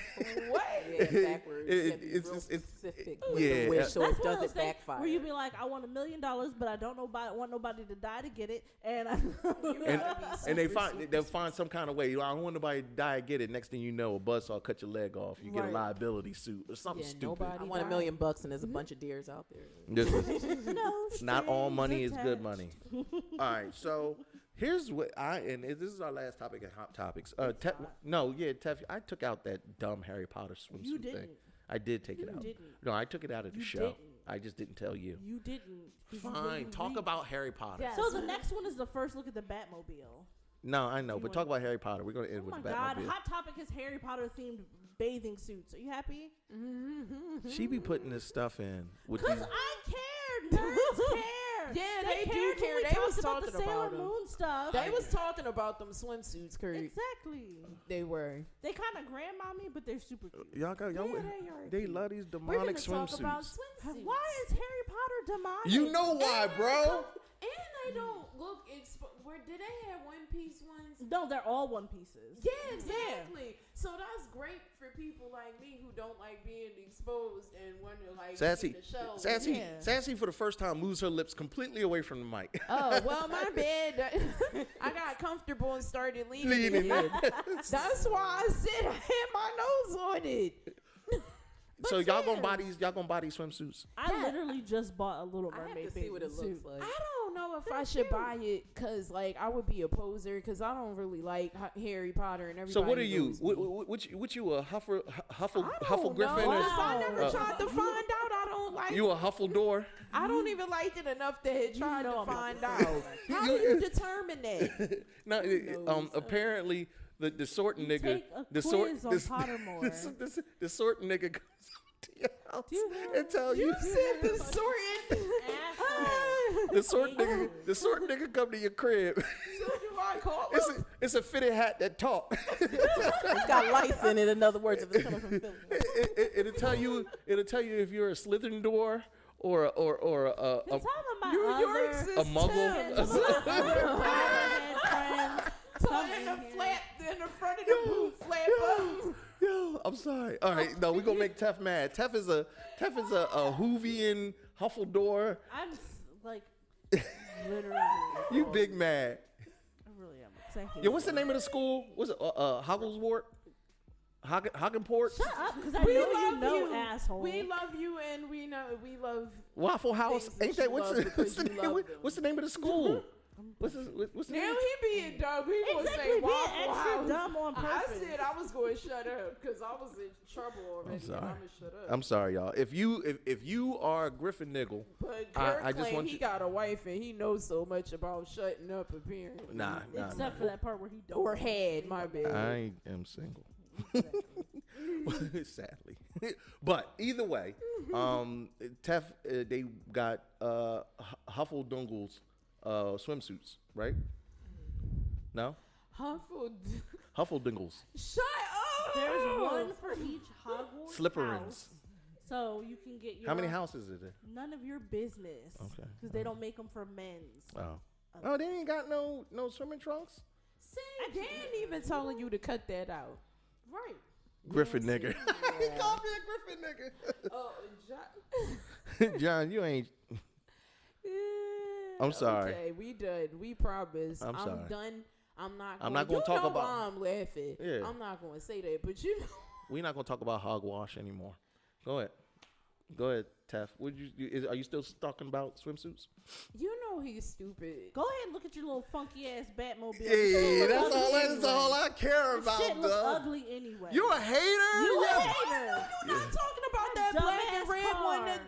What? Yeah, backwards. it's specific yeah. with the wish, so That's it one of doesn't those things backfire. where you be like, I want $1 million, but I don't want nobody to die to get it, and they'll find some kind of way. I don't want nobody to die, get it. Next thing you know, a buzzsaw cut your leg off. You get a Right. liability suit or something Yeah, stupid. nobody I want $1 million and there's a bunch of deers out there. This is, no. not all money is strings good attached. money. All right, so here's what this is our last topic of hot topics. Tef, I took out that dumb Harry Potter swimsuit You thing. didn't. I did take it out. didn't. No, I took it out of the You show. didn't. I just didn't tell you. You didn't. 'Cause you Fine, wouldn't talk read. about Harry Potter. Yes. So the next one is the first look at the Batmobile. No, I know, You but talk about Harry Potter. We're going to end Oh with my the God! Batmobile. Hot topic is Harry Potter themed bathing suits. Are you happy? She be putting this stuff in with Cause these. I cared. Nerds care. Yeah, they do cared when care. we They talked was about the talking Sailor about 'em. Moon stuff. They was talking about them swimsuits, Kurt. Exactly. They were. They kind of grandmommy, but they're super cute. Y'all got y'all. Yeah, they are They cute. love these We're gonna demonic talk about swimsuits. swimsuits. Why is Harry Potter demonic? You know why, bro? And they don't look. Where did they have one piece ones? No, they're all one pieces. Yeah, exactly. So that's great for people like me who don't like being exposed and want to like Sassy, get the show. Sassy for the first time moves her lips completely away from the mic. Oh well, my bad. I got comfortable and started leaning. Leaning. That's why I said I had my nose on it. So y'all gonna buy swimsuits? I literally just bought a Little I have Mermaid to see what it bathing looks suit. like. I don't know if I should buy it because, like, I would be a poser because I don't really like Harry Potter and everybody. So what are you? knows me. What you a Huffle I Griffin? don't know, 'cause I never Wow. tried to find out. I don't like. You a Huffledore? I don't even like it enough to try know to I'm find not out. How do you determine that? No, apparently the sorting You nigga, take a the quiz sort, on Pottermore. the sorting nigga comes up to your house you and tell you. You said the sorting. Asshole. The sort nigga come to your crib. So do I call him? It's a fitted hat that talk. It's got lights in it. In other words, if it's coming from Philly. It'll tell you if you're a Slytherin door or a Can some of my New other York a system. muggle. some of my other Potterhead friends come In in the here. flap, in the front of the boot flap up. Yo, I'm sorry. All right, no, we gonna make Tef mad. Tef is a Hoovian Huffledore. I'm like literally. You big mad. I really am. 'Cause I hate Yo, what's the it. name of the school? What's it? Hoggleswort? Hoggenport? Shut up, because I know you know, asshole. We love you, and we love. Waffle House? Things that Ain't that you what's love the, because what's the you name? love them. What's the name of the school? What's the Now name? he being dumb. He gonna Exactly, say being Waffle extra House. dumb on I purpose. said I was going to shut up because I was in trouble already. I'm sorry. I'm gonna shut up. I'm sorry, y'all. If you are a Griffin niggle, But I Kurt just claimed want he you. got a wife and he knows so much about shutting up. Apparently, Nah. Except for that part where he don't. or had my bad. I am single. Sadly. But either way, Tef, they got Huffledungles swimsuits, right? No? Huffledingles. Shut up. There's one for each Hogwarts Slipperins. house. So you can get your. How many houses is there? None of your business. Okay. Because they don't make them for men's. Oh, they ain't got no swimming trunks? See, Dan even telling you to cut that out. Right. Griffin nigga. He called me a Griffin nigga. Oh, John, you ain't. I'm sorry. Okay, we done. We promise. I'm sorry. Done. I'm not I'm not gonna gonna talk know about- why I'm laughing. Yeah. I'm not going to say that, but you know. We're not going to talk about hogwash anymore. Go ahead, Tef. Are you still talking about swimsuits? You know he's stupid. Go ahead and look at your little funky ass Batmobile. Hey, Shit that's look all. ugly That's all anyway. I care Shit about, look dog. ugly anyway. You a hater? You Yeah. a hater. You're not talking about that Dumbass black and red one, car.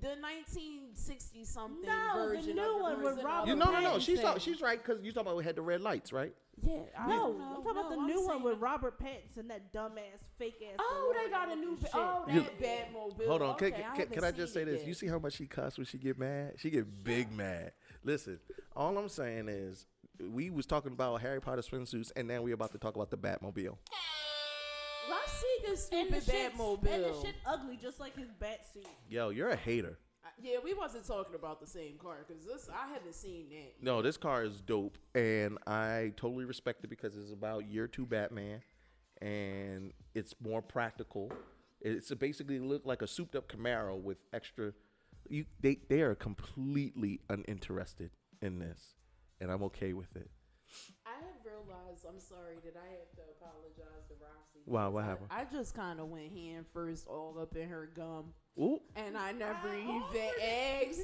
the 1960 something No, the version new of one with Robert You no. Pattinson. She's right because you talking about we had the red lights, right? Yeah, I No, don't know. I'm talking about the I'm new one saying- with Robert Pattinson, that dumbass, fake ass. Oh, they got a new. shit. Oh, You- that Batmobile. Hold on. Okay, Can I just say this? You see how much she cuss when she get mad? She get big mad. Listen, all I'm saying is we was talking about Harry Potter swimsuits, and now we're about to talk about the Batmobile. Let's see this And the stupid shit's- Batmobile. And the shit ugly, just like his bat suit. Yo, you're a hater. Yeah, we wasn't talking about the same car because I haven't seen that. No, this car is dope, and I totally respect it because it's about year 2 Batman, and it's more practical. It's basically look like a souped up Camaro with extra. They are completely uninterested in this, and I'm okay with it. I have realized, I'm sorry that I have to apologize to Roxy. Wow, what happened? I just kind of went hand first all up in her gum. Ooh. And I never even asked.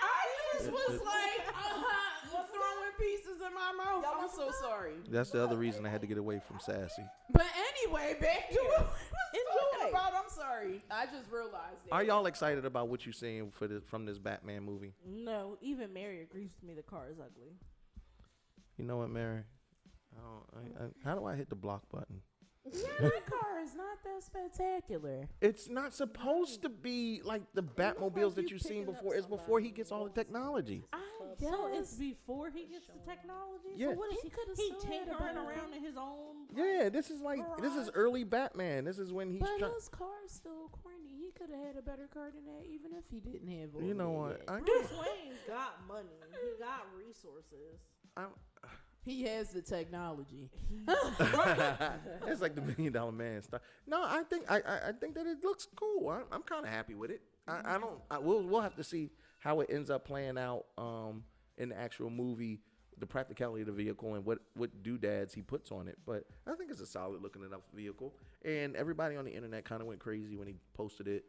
I just was like, throwing pieces in my mouth. I'm so sorry. That's the other reason I had to get away from Sassy. But anyway, back to what we was talking about. I'm sorry. I just realized that. Are y'all excited about what you're seeing from this Batman movie? No, even Mary agrees with me. The car is ugly. You know what, Mary? How do I hit the block button? Yeah, that car is not that spectacular. It's not supposed to be like the Batmobiles that you've seen before. It's before he gets all the technology. So it's before he gets the technology? Yeah. So what is he tinkering around in his own? Yeah, this is early Batman. This is when he's But his car's still corny. He could have had a better car than that, even if he didn't have all You know what? Bruce Wayne got money. He got resources. He has the technology. It's like the $1 Million Man stuff. No, I think that it looks cool. I'm kind of happy with it. We'll have to see how it ends up playing out in the actual movie, the practicality of the vehicle and what doodads he puts on it. But I think it's a solid looking enough vehicle. And everybody on the internet kind of went crazy when he posted it.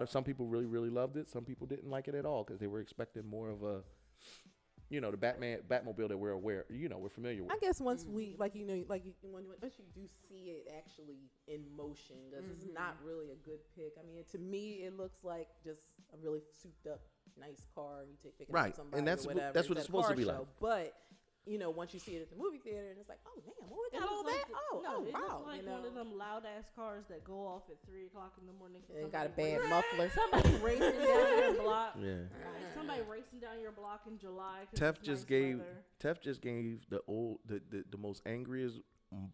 Some people really, really loved it. Some people didn't like it at all because they were expecting more of a, the Batmobile that we're aware, we're familiar with. I guess once we, once you do see it actually in motion, because it's not really a good pick. I mean, to me, it looks like just a really souped up, nice car. You take picking up somebody, and that's or whatever. that's what it's supposed to be show. like. But once you see it at the movie theater, and it's like, oh damn, what we got all that? It Wow, looks like one of them loud ass cars that go off at 3:00 in the morning. It got a bad muffler. Somebody racing down your block. Yeah. Somebody racing down your block in July. Tef just gave the most angriest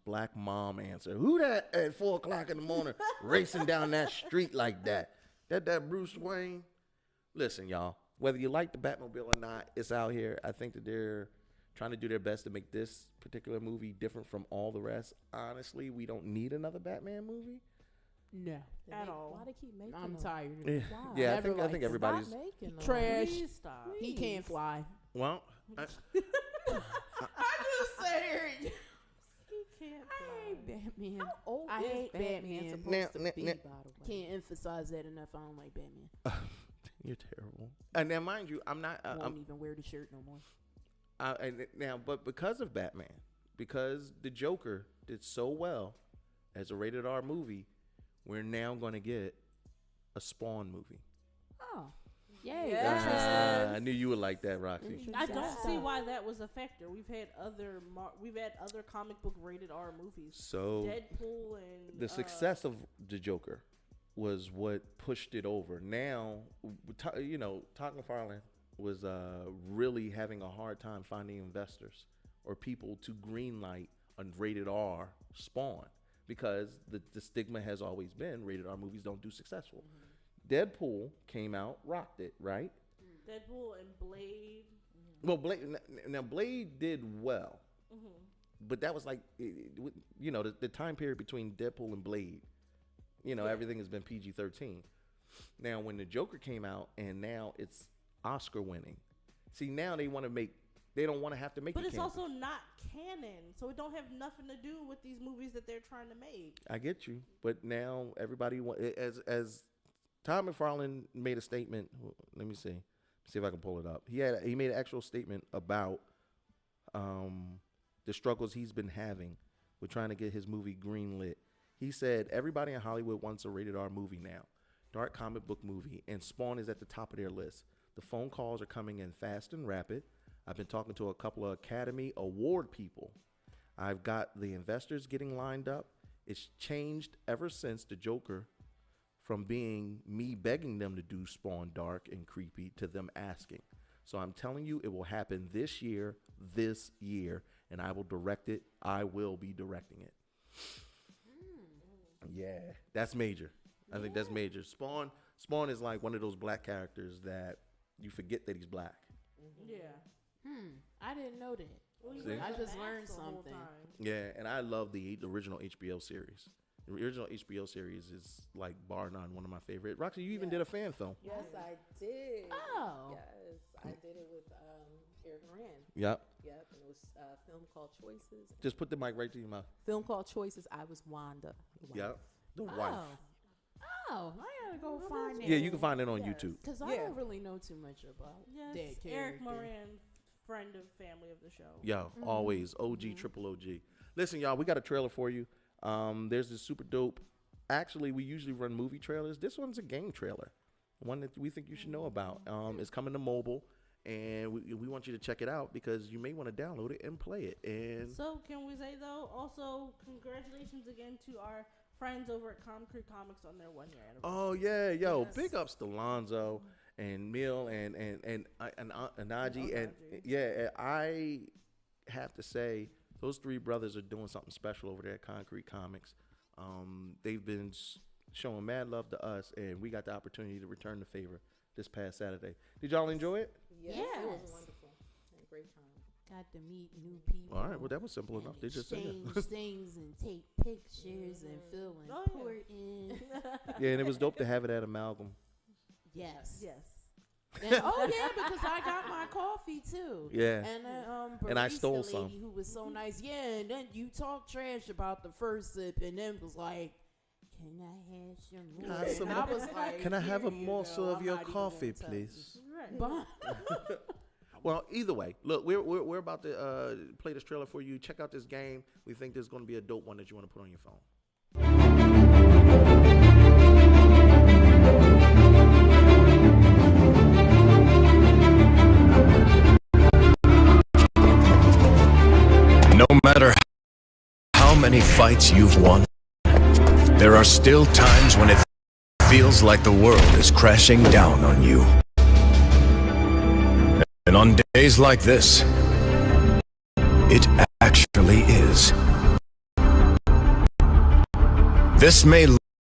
black mom answer. Who that at 4:00 in the morning racing down that street like that? That Bruce Wayne? Listen, y'all. Whether you like the Batmobile or not, it's out here. I think that they're trying to do their best to make this particular movie different from all the rest. Honestly, we don't need another Batman movie. No, at all. Why they keep making I'm them? tired. Yeah, I think everybody's trash. Please stop. He can't fly. well. I just said He can't I fly. hate Batman. How old I is hate Batman supposed Now- to now- be, now- by the way? Can't emphasize that enough. I don't like Batman. You're terrible. And now, mind you, I'm not. Won't even wear the shirt no more. But because of Batman, because the Joker did so well as a rated R movie, we're now going to get a Spawn movie. Oh, yay! Yes. I knew you would like that, Roxy. I don't see why that was a factor. We've had other comic book rated R movies. So Deadpool and the success of the Joker was what pushed it over. Now, Todd McFarlane was really having a hard time finding investors or people to greenlight a rated R Spawn because the stigma has always been rated R movies don't do successful. Deadpool came out, rocked it, right? Deadpool and Blade. Well, Blade did well, but that was like, the time period between Deadpool and Blade. Everything has been PG-13. Now, when the Joker came out, and now it's Oscar winning. See, now they don't want to have to make. But it it's canon. also not canon, so it don't have nothing to do with these movies that they're trying to make. I get you, but now everybody as Todd McFarlane made a statement. Let me see if I can pull it up. He made an actual statement about the struggles he's been having with trying to get his movie greenlit. He said everybody in Hollywood wants a rated R movie now, dark comic book movie, and Spawn is at the top of their list. The phone calls are coming in fast and rapid. I've been talking to a couple of Academy Award people. I've got the investors getting lined up. It's changed ever since the Joker, from being me begging them to do Spawn dark and creepy to them asking. So I'm telling you, it will happen this year, and I will direct it. I will be directing it. Yeah, that's major. I think that's major. Spawn is like one of those black characters that you forget that he's black. Yeah. I didn't know that. See? I just learned something. Yeah, and I love the original HBO series. The original HBO series is like bar none one of my favorite. Roxy, you even did a fan film. Yes, I did. Oh. Yes, I did it with Eric Moran. Yep. Yep, and it was a film called Choices. Just put the mic right to your mouth. Film called Choices. I was Wanda. the wife. Yep. The wife. Oh, I gotta go find it. Yeah, you can find it on YouTube. Because I don't really know too much about that character. Eric Moran, friend of family of the show. Yo, always OG, triple OG. Listen, y'all, we got a trailer for you. There's this super dope. Actually, we usually run movie trailers. This one's a game trailer, one that we think you should know about. It's coming to mobile, and we want you to check it out because you may want to download it and play it. And so, can we say though, also congratulations again to our friends over at Concrete Comics on their 1 year anniversary. oh yeah, yo, big ups to Lonzo and Mill and Anaji and yeah, I have to say those three brothers are doing something special over there at Concrete Comics. They've been showing mad love to us, and we got the opportunity to return the favor this past Saturday. Did y'all enjoy it? Yes. It was wonderful. Had a great time. Got to meet new people. All right, well that was simple enough. They just said exchange it. things and take pictures and feel important. Yeah, and it was dope to have it at Amalgam. Yes. Yes. And, because I got my coffee too. Yeah. And I stole barista some. lady who was so nice. Yeah, and then you talk trash about the first sip, and then was like, "Can I have some more?" And I was like, "Can I have a "Here you morsel go. of I'm your not even coffee, gonna touch please?" it." But Well, either way, look, we're about to play this trailer for you. Check out this game. We think there's going to be a dope one that you want to put on your phone. No matter how many fights you've won, there are still times when it feels like the world is crashing down on you. And on days like this, it actually is. This may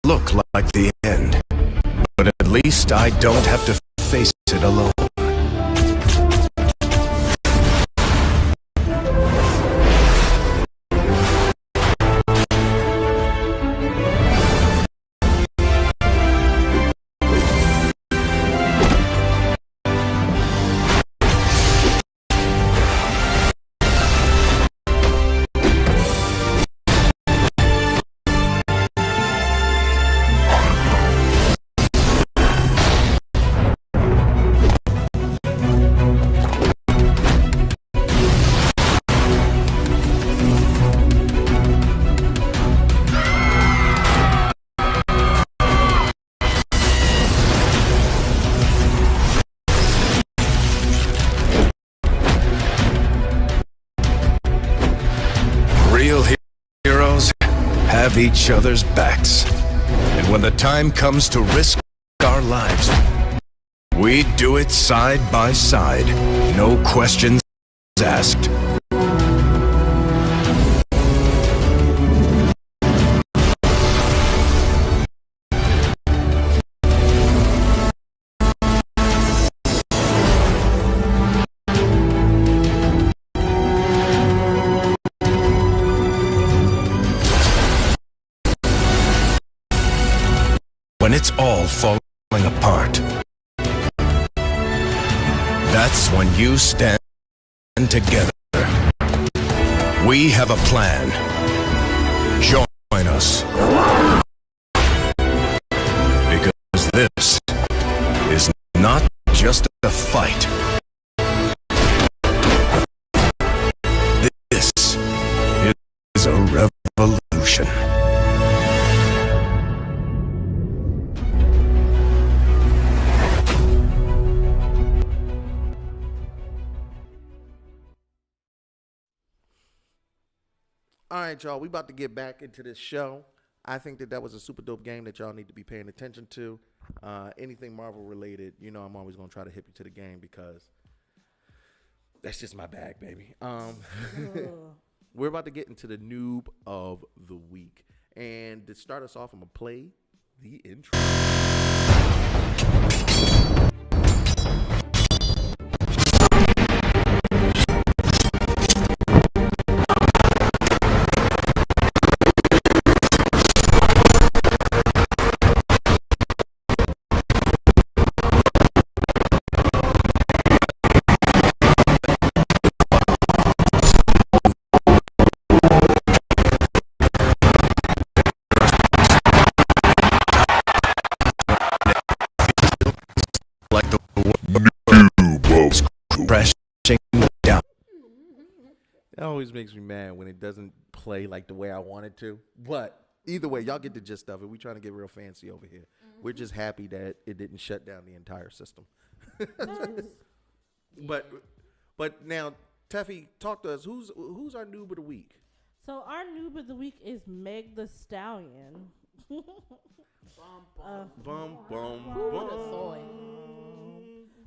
look like the end, but at least I don't have to face it alone. Real heroes have each other's backs. And when the time comes to risk our lives, we do it side by side, no questions asked. When it's all falling apart, that's when you stand together. We have a plan. Join us. Because this is not just a fight. This is a revolution. All right, y'all, we about to get back into this show. I think that was a super dope game that y'all need to be paying attention to. Anything Marvel related, you know I'm always going to try to hip you to the game because that's just my bag, baby. We're about to get into the noob of the week. And to start us off, I'm going to play the intro. It always makes me mad when it doesn't play like the way I want it to. But either way, y'all get the gist of it. We trying to get real fancy over here. We're just happy that it didn't shut down the entire system. But now, Teffy, talk to us. Who's our noob of the week? So our noob of the week is Meg the Stallion. Bum, Who would have thought?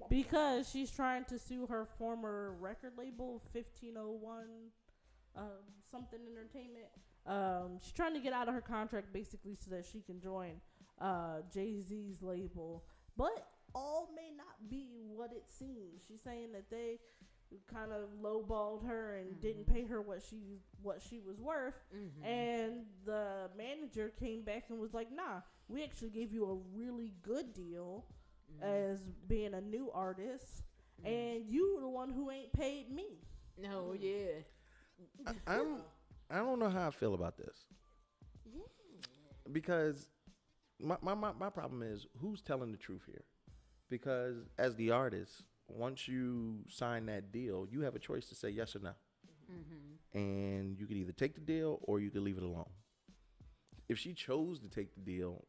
Because she's trying to sue her former record label, 1501 something entertainment. She's trying to get out of her contract basically so that she can join Jay-Z's label. But all may not be what it seems. She's saying that they kind of lowballed her and didn't pay her what she was worth. And the manager came back and was like, nah, we actually gave you a really good deal as being a new artist, and you the one who ain't paid me. No, yeah. I don't know how I feel about this. Because my problem is who's telling the truth here. Because as the artist, once you sign that deal, you have a choice to say yes or no. And you could either take the deal or you could leave it alone. If she chose to take the deal,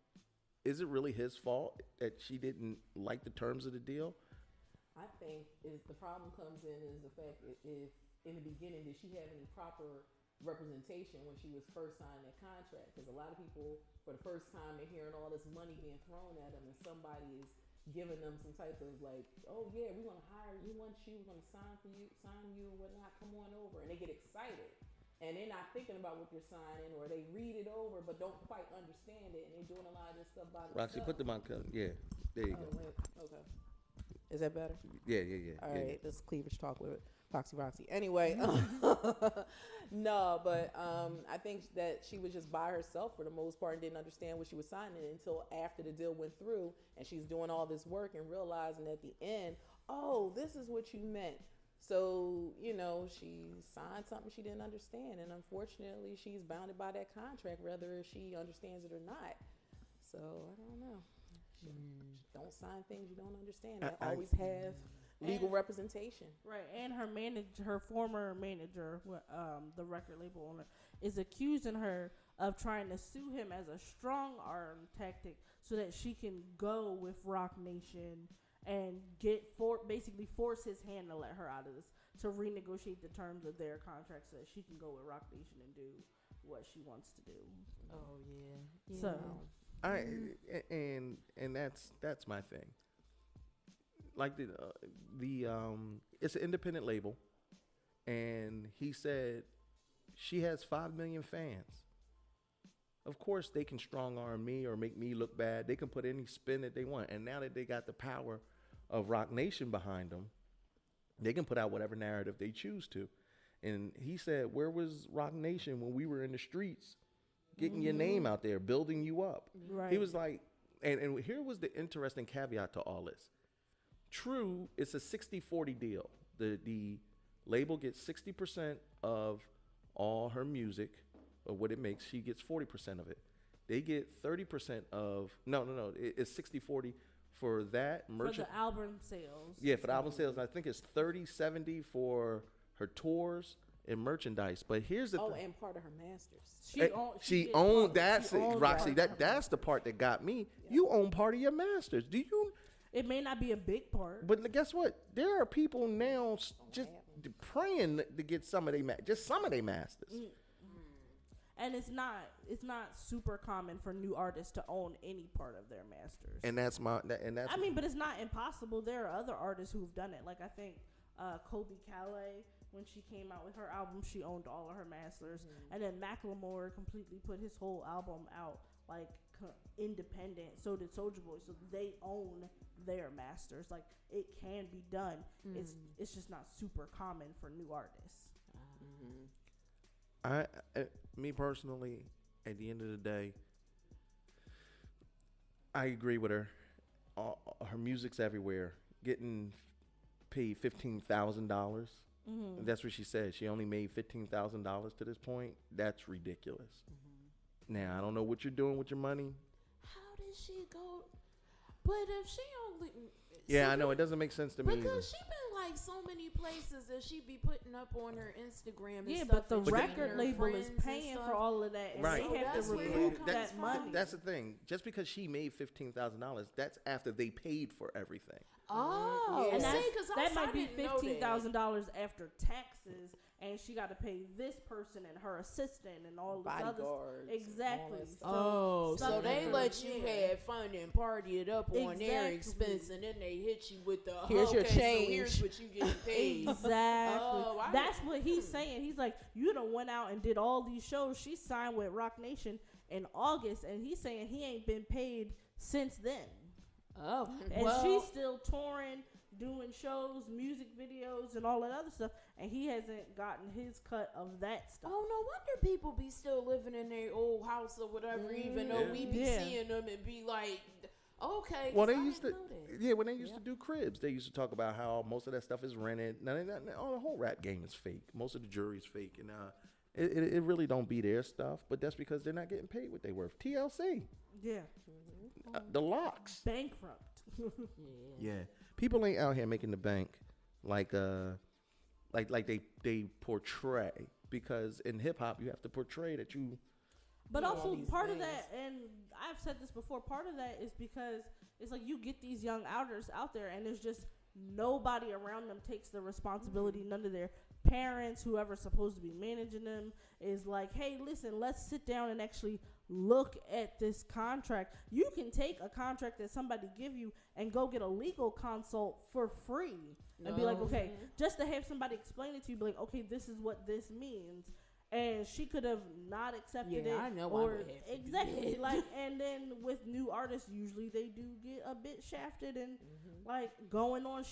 is it really his fault that she didn't like the terms of the deal? I think the problem comes in is the fact that if in the beginning did she have any proper representation when she was first signing that contract? Because a lot of people, for the first time, they're hearing all this money being thrown at them, and somebody is giving them some type of like, oh yeah, we're gonna hire you, we want you, we're gonna sign you and whatnot, come on over, and they get excited. And they're not thinking about what they're signing, or they read it over but don't quite understand it, and they're doing a lot of this stuff by themselves. Roxy, put them on. Yeah, there you go. Wait, okay. Is that better? Yeah. All right, this is cleavage talk with Roxy. Anyway, no, but I think that she was just by herself for the most part and didn't understand what she was signing until after the deal went through, and she's doing all this work and realizing at the end, oh, this is what you meant. So, she signed something she didn't understand, and unfortunately, she's bounded by that contract, whether she understands it or not. So, I don't know. Don't sign things you don't understand. I always have legal representation. Right, and her former manager, the record label owner, is accusing her of trying to sue him as a strong arm tactic so that she can go with Rock Nation and basically force his hand to let her out of this, to renegotiate the terms of their contract so that she can go with Rock Nation and do what she wants to do. Oh yeah. So and that's my thing. Like it's an independent label, and he said she has 5 million fans. Of course, they can strong arm me or make me look bad. They can put any spin that they want, and now that they got the power of Rock Nation behind them, they can put out whatever narrative they choose to. And he said, where was Rock Nation when we were in the streets getting your name out there, building you up? Right. He was like, and here was the interesting caveat to all this. True, it's a 60-40 deal. The label gets 60% of all her music, or what it makes. She gets 40% of it. They get 30% of, no, it's 60-40 for that merchant. For the album sales. Yeah, for the album sales. I think it's 30-70 for her tours and merchandise. But here's the thing. And part of her masters. She owned that. Roxy, that's the part that got me. Yeah. You own part of your masters. Do you? It may not be a big part. But guess what? There are people now just praying to get some of their masters. And it's not super common for new artists to own any part of their masters. And that's but it's not impossible. There are other artists who've done it. Like I think Colby Calais, when she came out with her album, she owned all of her masters. And then Macklemore completely put his whole album out like independent. So did Soulja Boy. So they own their masters. Like it can be done. It's just not super common for new artists. Me personally, at the end of the day, I agree with her. Her music's everywhere. Getting paid $15,000. That's what she said. She only made $15,000 to this point. That's ridiculous. Now, I don't know what you're doing with your money. How did she go? But if she only, Yeah, I know. It doesn't make sense to me either. because she been like so many places that she be putting up on her Instagram. And Yeah, stuff but the and treating record her label is friends and paying for stuff. all of that, and Right. they So have that's to where it recoup comes that from. money. That's the thing. Just because she made $15,000, that's after they paid for everything. Oh, and see, that's, 'cause that I might be didn't know that. $15,000 after taxes, and she got to pay this person and her assistant and all this other Bodyguards, exactly. all that stuff. Oh, Stuff so they like let that. you Yeah. have fun and party it up on their Exactly. expense, and then they hit you with the Here's your okay, change. So here's what you get paid. Exactly. Oh, I That's didn't- what he's saying. He's like, you done went out and did all these shows. She signed with Rock Nation in August, and he's saying he ain't been paid since then. Oh, And well, she's still touring, doing shows, music videos, and all that other stuff, and he hasn't gotten his cut of that stuff. oh, no wonder people be still living in their old house or whatever, even though we be Yeah. seeing them and be like, okay. Well, 'cause they I used to, didn't know that. yeah, when they used to do cribs, they used to talk about how most of that stuff is rented. Now, all the whole rap game is fake. Most of the jury's fake, and it really don't be their stuff. But that's because they're not getting paid what they worth. TLC, Yeah. the Locks. Bankrupt. Yeah, people ain't out here making the bank like they portray, because in hip hop you have to portray that you. But Yeah, also these part of things. that, and I've said this before, part of that is because it's like you get these young outers out there, and there's just nobody around them takes the responsibility. None of their parents, whoever's supposed to be managing them, is like, hey, listen, let's sit down and actually look at this contract. You can take a contract that somebody give you and go get a legal consult for free and be like, okay, just to have somebody explain it to you, be like, okay, this is what this means. And she could have not accepted it. Yeah, I know I or would have to do exactly that. like, and then with new artists, usually they do get a bit shafted and like going on.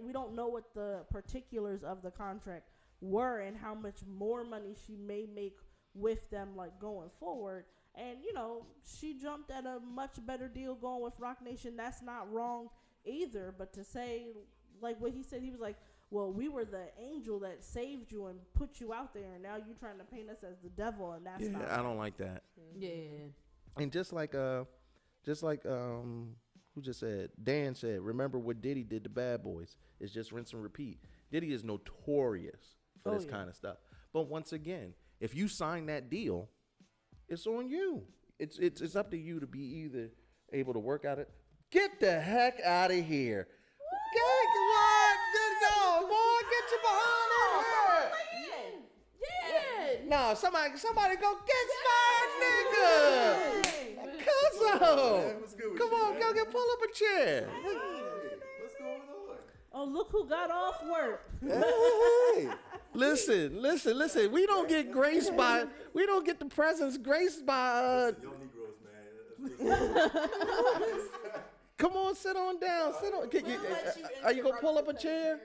We don't know what the particulars of the contract were and how much more money she may make with them, like going forward. And you know, she jumped at a much better deal going with Rock Nation. That's not wrong either. But to say, like what he said, he was like, well, we were the angel that saved you and put you out there, and now you're trying to paint us as the devil, and that's not. I don't like that. Yeah. And just like who just said, Dan said, remember what Diddy did to Bad Boys? It's just rinse and repeat. Diddy is notorious for this kind of stuff. But once again, if you sign that deal, it's on you. It's up to you to be either able to work out it. Get the heck out of here. No, boy, get you behind here. No, somebody go get my nigga. Cuzzo. Come on, go pull up a chair. What's going on? Oh, look who got off work. Hey. Listen. We don't get the presents graced by. Y'all Negroes, man. Come on, sit on down. Are you gonna pull up a chair?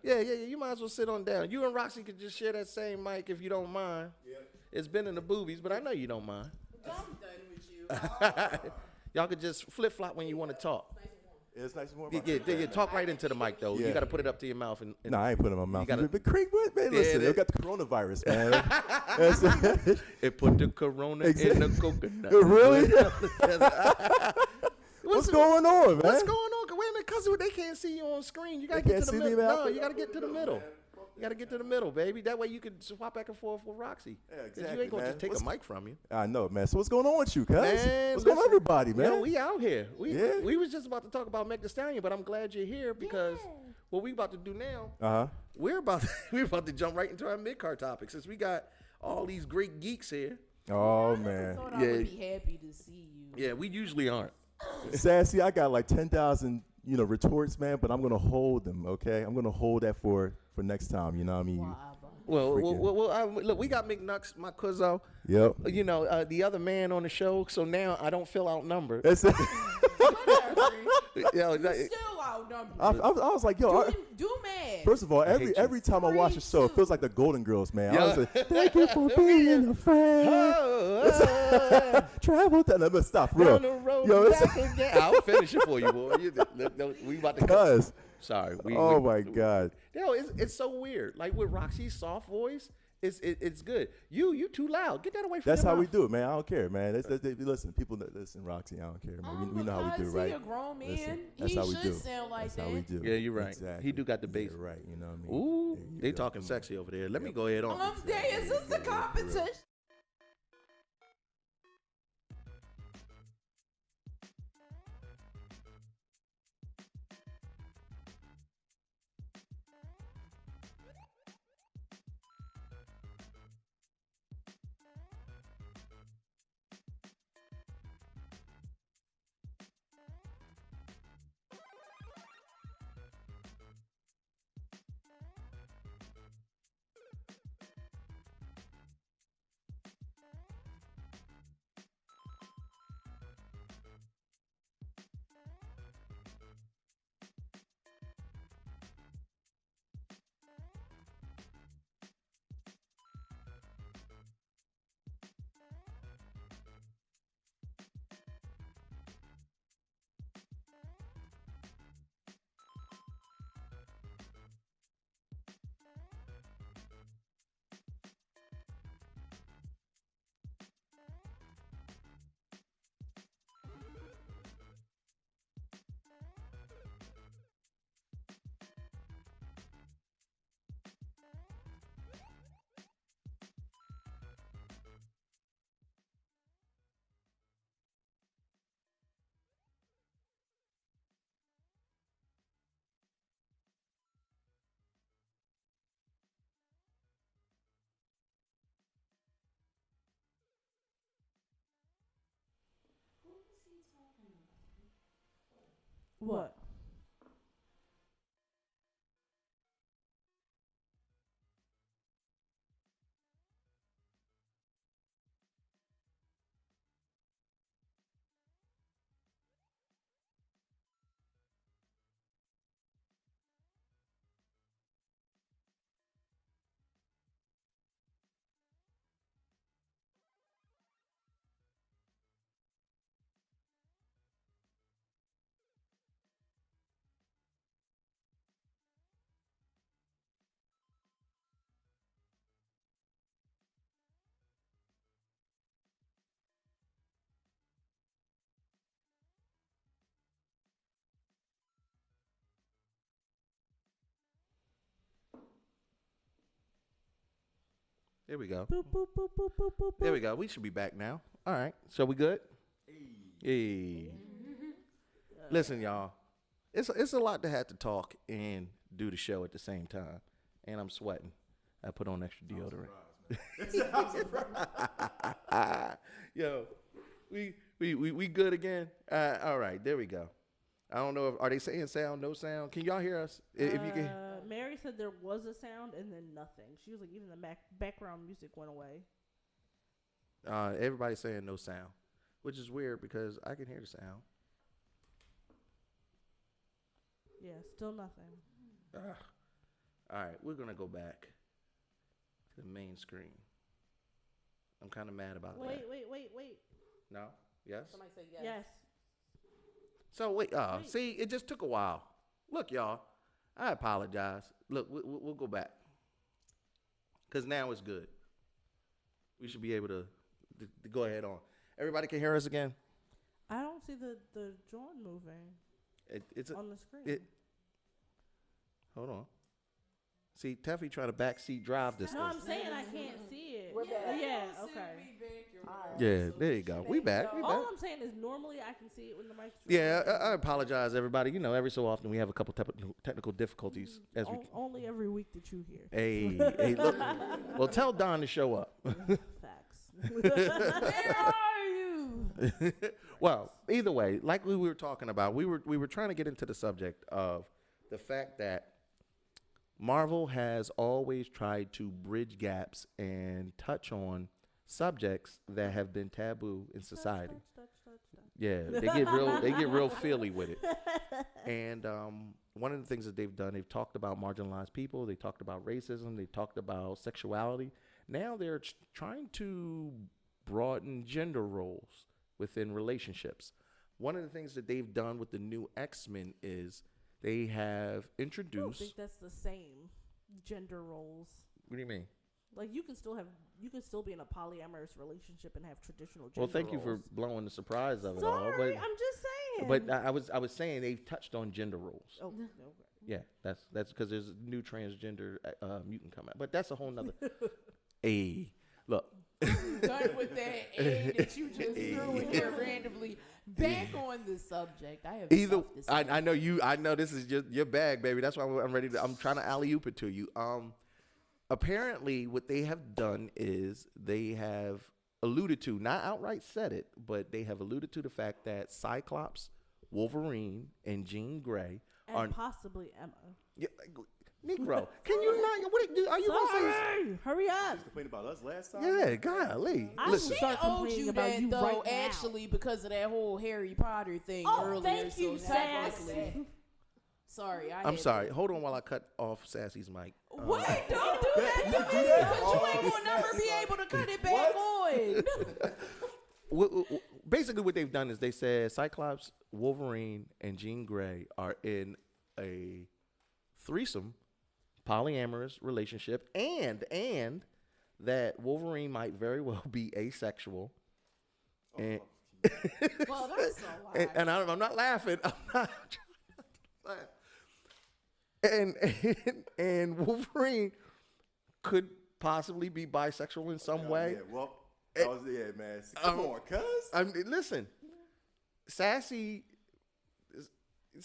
Yeah. You might as well sit on down. You and Roxy could just share that same mic if you don't mind. Yep. It's been in the boobies, but I know you don't mind. I'm done with you. Y'all could just flip flop when you want to talk. Yeah, it's nice and warm. Yeah, talk right into the mic though. Yeah. You got to put it up to your mouth. And No, I ain't putting it in my mouth. gotta- But Craig, man, listen, they got the coronavirus, man. That's- it put the corona in the coconut. Really? What's going on, man? What's going on? Wait a minute, cuz they can't see you on screen. You gotta They get to can't the see me, middle. man. No, you gotta get to the middle. You gotta get to the middle, baby. That way you can swap back and forth with Roxy. Yeah, 'Cause exactly, you ain't gonna man. just take What's- a mic from you. I know, man. So what's going on with you, cuz? Man, What's going on, listen, everybody, man? Yo, we out here. Yeah. We was just about to talk about Meg Thee Stallion, but I'm glad you're here because what we about to do now, Uh-huh. we're about to jump right into our mid-card topic since we got all these great geeks here. Oh, man. I thought I would be happy to see you. Yeah, we usually aren't. Sassy, I got like 10,000, retorts, man, but I'm going to hold them, okay? I'm going to hold that for next time, you know what I mean? Well, Freaking- look, we got McNucks, my cuzzo. Yep. The other man on the show, so now I don't feel outnumbered. That's it. Yo, Still outnumbered. I was like, yo, Do math. first of all, hate every time I watch the show, it 3-2. feels like the Golden Girls, man. Yeah. I was like, thank you for being a friend. Travel down the stop, real. On the road Yo, back again. I'll finish it for you, boy. We about to Cuz. Sorry. Oh my God. It's so weird. Like with Roxy's soft voice It's good. You too loud. Get that away from That's your how we mouth. do it, man. I don't care, man. Listen, people listen, Roxy. I don't care, man. We know how we do, right? He a grown man. Listen, that's he how we should do. sound like That's that. how we do. Yeah, you're right. Exactly. He do got the bass. Yeah, right. You know what I mean? Ooh, There you they go. talking sexy over there. Let me go ahead on. There is this a competition. What? There we go. Boop, boop, boop, boop, boop, boop, There boop. we go. We should be back now. All right. So we good? Hey. Listen, y'all. It's a lot to have to talk and do the show at the same time, and I'm sweating. I put on extra deodorant. Yo, we good again? All right, there we go. I don't know if are they saying sound, no sound? Can y'all hear us? If you can. Mary said there was a sound and then nothing. She was like, even the background music went away. Everybody's saying no sound, which is weird because I can hear the sound. Yeah, still nothing. All right, we're gonna go back to the main screen. I'm kind of mad about that. Wait. No? Yes? Somebody say yes. Yes. So wait, see, it just took a while. Look, y'all, I apologize. Look, we'll go back because now it's good. We should be able to go ahead on. Everybody can hear us again. I don't see the joint moving It's on the screen. Hold on. See, Teffy trying to backseat drive this No, thing. I'm saying I can't see it. We're back. Yeah, okay. Yeah, there you go. We back. All I'm saying is normally I can see it when the mic's Yeah, I apologize, everybody. You know, every so often we have a couple technical difficulties as we. Only every week that you hear. Hey, look. Well, tell Don to show up. Facts. Where are you? Well, either way, like we were talking about, we were trying to get into the subject of the fact that Marvel has always tried to bridge gaps and touch on subjects that have been taboo in society. Touch. Yeah, they get real feely with it. And one of the things that they've done, they've talked about marginalized people, they talked about racism, they talked about sexuality. Now they're trying to broaden gender roles within relationships. One of the things that they've done with the new Xmen is they have I don't introduced. think that's the same gender roles. What do you mean? Like you can still be in a polyamorous relationship and have traditional gender Well, thank you for roles. blowing the surprise of it Sorry, all. But I'm just saying. But I was saying they've touched on gender roles. Oh, okay. Yeah, that's because there's a new transgender mutant coming out. But that's a whole nother. Hey, look. Done with that A that you just threw in here randomly. Back on the subject. I have Either stuff to say. I know you. I know this is your bag, baby. That's why I'm ready. I'm trying to alley oop it to you. Apparently, what they have done is they have alluded to, not outright said it, but they have alluded to the fact that Cyclops, Wolverine, and Jean Grey are possibly Emma. Yeah, Negro, can you not? What are you Sorry, hurry up. Complained about us last time. Yeah, golly. Listen, She owed you that though, actually, because of that whole Harry Potter thing earlier. Thank you, so technically. Sorry, I'm sorry. Hold on while I cut off Sassy's mic. What? Don't do that to me, because you ain't gonna never be able to cut it back on. Basically, what they've done is they said Cyclops, Wolverine, and Jean Grey are in a threesome, polyamorous relationship, and that Wolverine might very well be asexual. And well, that's a lie. and I'm not laughing. I'm not trying to laugh. And Wolverine could possibly be bisexual in some way. Yeah, well, man. Come on, cuz. I mean, listen, Sassy.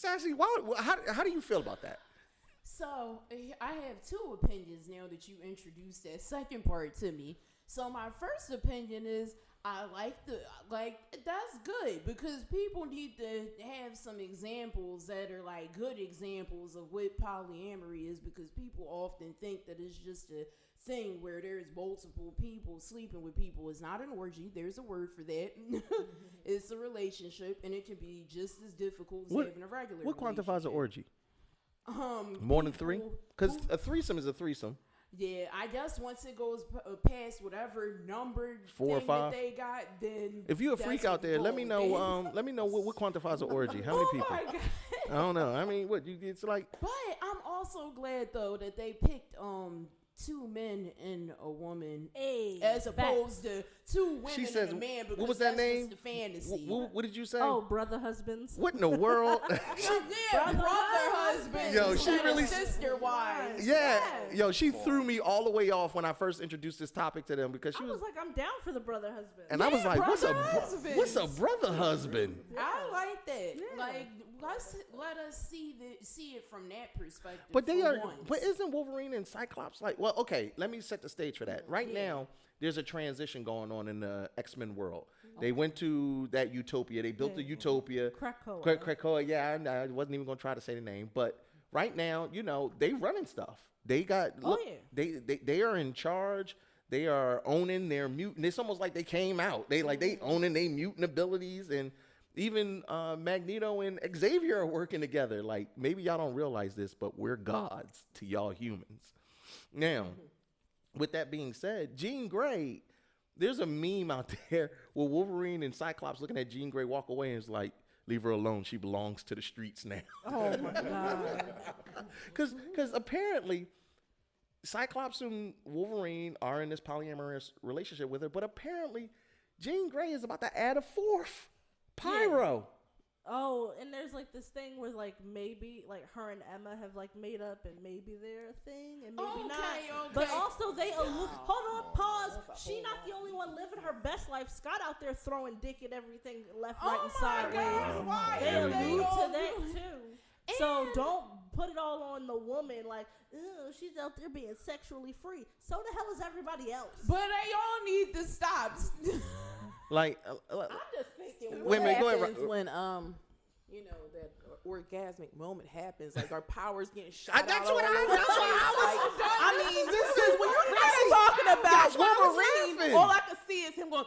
How do you feel about that? So, I have two opinions now that you introduced that second part to me. So, my first opinion is I that's good, because people need to have some examples that are like good examples of what polyamory is, because people often think that it's just a thing where there's multiple people sleeping with people. It's not an orgy. There's a word for that. It's a relationship, and it can be just as difficult as having a regular What quantifies an orgy? More than three? Because a threesome is a threesome. Yeah, I guess once it goes past whatever number 4 or 5 that they got, then if you're a freak out there, let me know. Let me know what quantifies an orgy. How many people? My God. I don't know. I mean, it's like. But I'm also glad though that they picked 2 men and a woman, as opposed to 2 women and a man. Because what was that name? Just the fantasy. What did you say? Oh, brother husbands. What in the world? brother husbands. Yo, she really sister wives. Yeah. Yo, she threw me all the way off when I first introduced this topic to them, because she was like, I'm down for the brother husband. And I was like, what's a brother husband? I like that. Yeah. Like, let us see it from that perspective. But but isn't Wolverine and Cyclops like? Well, okay, let me set the stage for that. Right now, there's a transition going on in the Xmen world. They went to that utopia. They built the utopia. Krakoa. Yeah, I wasn't even gonna try to say the name, but right now, they running stuff. They got they are in charge. They are owning their mutant. It's almost like they came out. They owning their mutant abilities, and even Magneto and Xavier are working together. Like, maybe y'all don't realize this, but we're gods to y'all humans. Now, with that being said, Jean Grey, there's a meme out there where Wolverine and Cyclops looking at Jean Grey walk away and is like, leave her alone. She belongs to the streets now. Oh, my God. Because apparently Cyclops and Wolverine are in this polyamorous relationship with her, but apparently Jean Grey is about to add a 4th. Pyro. Oh, and there's like this thing where like maybe like her and Emma have like made up, and maybe they're a thing, and maybe not. Okay. But also they hold on, pause. She not the only one living her best life. Scott out there throwing dick at everything left, right, and sideways. They allude to that too. So don't put it all on the woman. Like, she's out there being sexually free. So the hell is everybody else? But they all need to stop. Like, I'm just thinking, wait a minute, go ahead. when that orgasmic moment happens, like our powers getting shot. That's out what all I over was. the place. I mean, This is when you're crazy. talking about That's why I was Wolverine, laughing. all I can see is him going,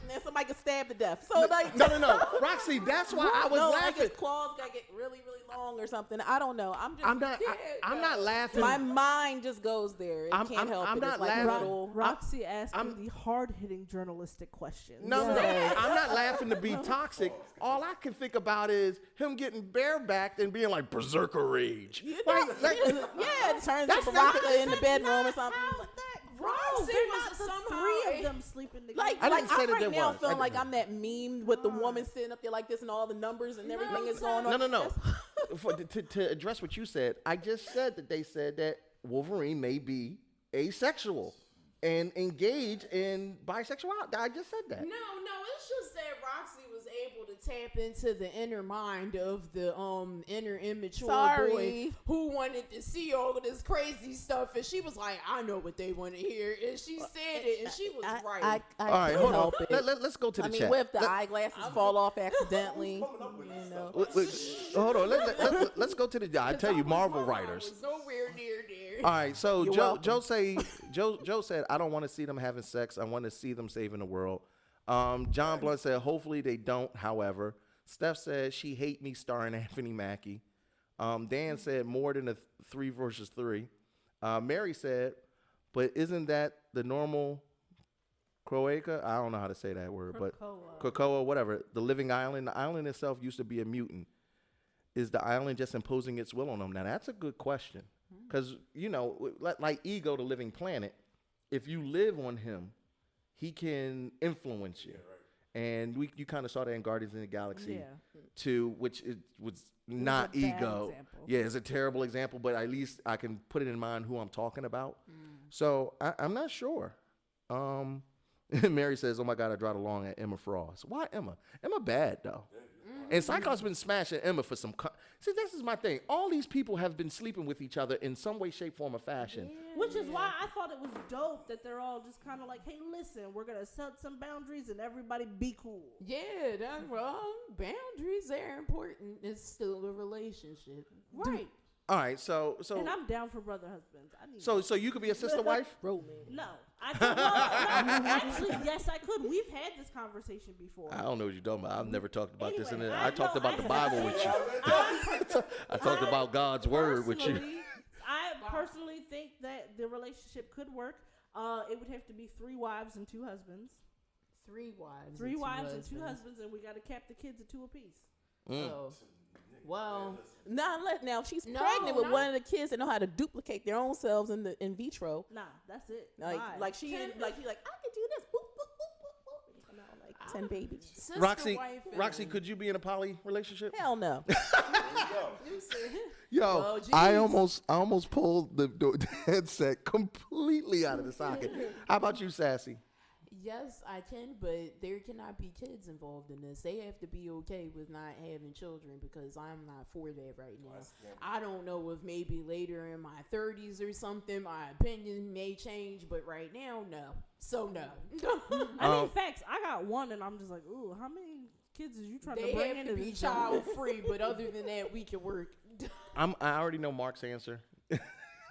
and then somebody gets stabbed to death. So like, No, Roxy, that's why I was like laughing. his claws gotta get really, really long or something. I don't know. I'm not laughing. My mind just goes there. It can't help I'm it. not It's like laughing. Roxy asking the hard-hitting journalistic questions. No, I'm not laughing to be toxic. All I can think about is him getting barebacked and being like berserker rage. Yeah, it turns to Baraka in the bedroom or something. Roxy they're was not the somehow three of them sleeping together. Like, I didn't say I'm that right there now was. feeling like I'm that meme with the woman sitting up there like this and all the numbers and everything is going on. No. To address what you said, I just said that they said that Wolverine may be asexual and engage in bisexuality. I just said that. No, it's just that Roxy was able to tap into the inner mind of the inner immature boy who wanted to see all of this crazy stuff, and she was like, I know what they want to hear, and she said it, and she was right. I All right, can't hold on. help it. Let's go to the I mean, chat. what if the eyeglasses fall off accidentally? You know. Hold on. Let's go to the. I tell you, Marvel writers. Was nowhere near there. All right, so You're Joe welcome. said, I don't want to see them having sex. I want to see them saving the world. John Blunt said, hopefully they don't, however. Steph said, she hate me starring Anthony Mackie. Dan said, more than a 3 versus 3. Mary said, but isn't that the normal Croatia? I don't know how to say that word, but Krakoa, whatever. The living island. The island itself used to be a mutant. Is the island just imposing its will on them? Now, that's a good question. Because, you know, like Ego, the living planet, if you live on him, he can influence you. And you kind of saw that in Guardians of the Galaxy 2, which was not Ego. Yeah, it's a terrible example, but at least I can put it in mind who I'm talking about. So I'm not sure. Mary says, oh, my God, I draw the long at Emma Frost. Why Emma? Emma bad, though. And Cyclops been smashing Emma for some... See, this is my thing. All these people have been sleeping with each other in some way, shape, form, or fashion. Which is why I thought it was dope that they're all just kind of like, hey, listen, we're going to set some boundaries and everybody be cool. Yeah, boundaries are important. It's still a relationship. Right. All right, so and I'm down for brother husbands. I need so you could be a sister wife? No, I could. No, actually, yes, I could. We've had this conversation before. I don't know what you're talking about. I've never talked about this. Anyway, I talked about the Bible with you. I talked about God's word with you. I personally think that the relationship could work. It would have to be 3 wives and 2 husbands. 3 wives. 3 wives and 2 husbands, and we got to cap the kids at 2 apiece. Oh. Well, now if she's pregnant with one of the kids that know how to duplicate their own selves in vitro. Nah, that's it. Like she I could do this. Boop, boop, boop, boop, boop. And come out like 10 babies. Roxy, could you be in a poly relationship? Hell no. Yo, I almost pulled the headset completely out of the socket. How about you, Sassy? Yes, I can, but there cannot be kids involved in this. They have to be okay with not having children because I'm not for that right now. I don't know if maybe later in my 30s or something, my opinion may change, but right now, no. So no. I mean, facts. I got 1, and I'm just like, ooh, how many kids is you trying to bring into this? They have to be child free, but other than that, we can work. I already know Mark's answer.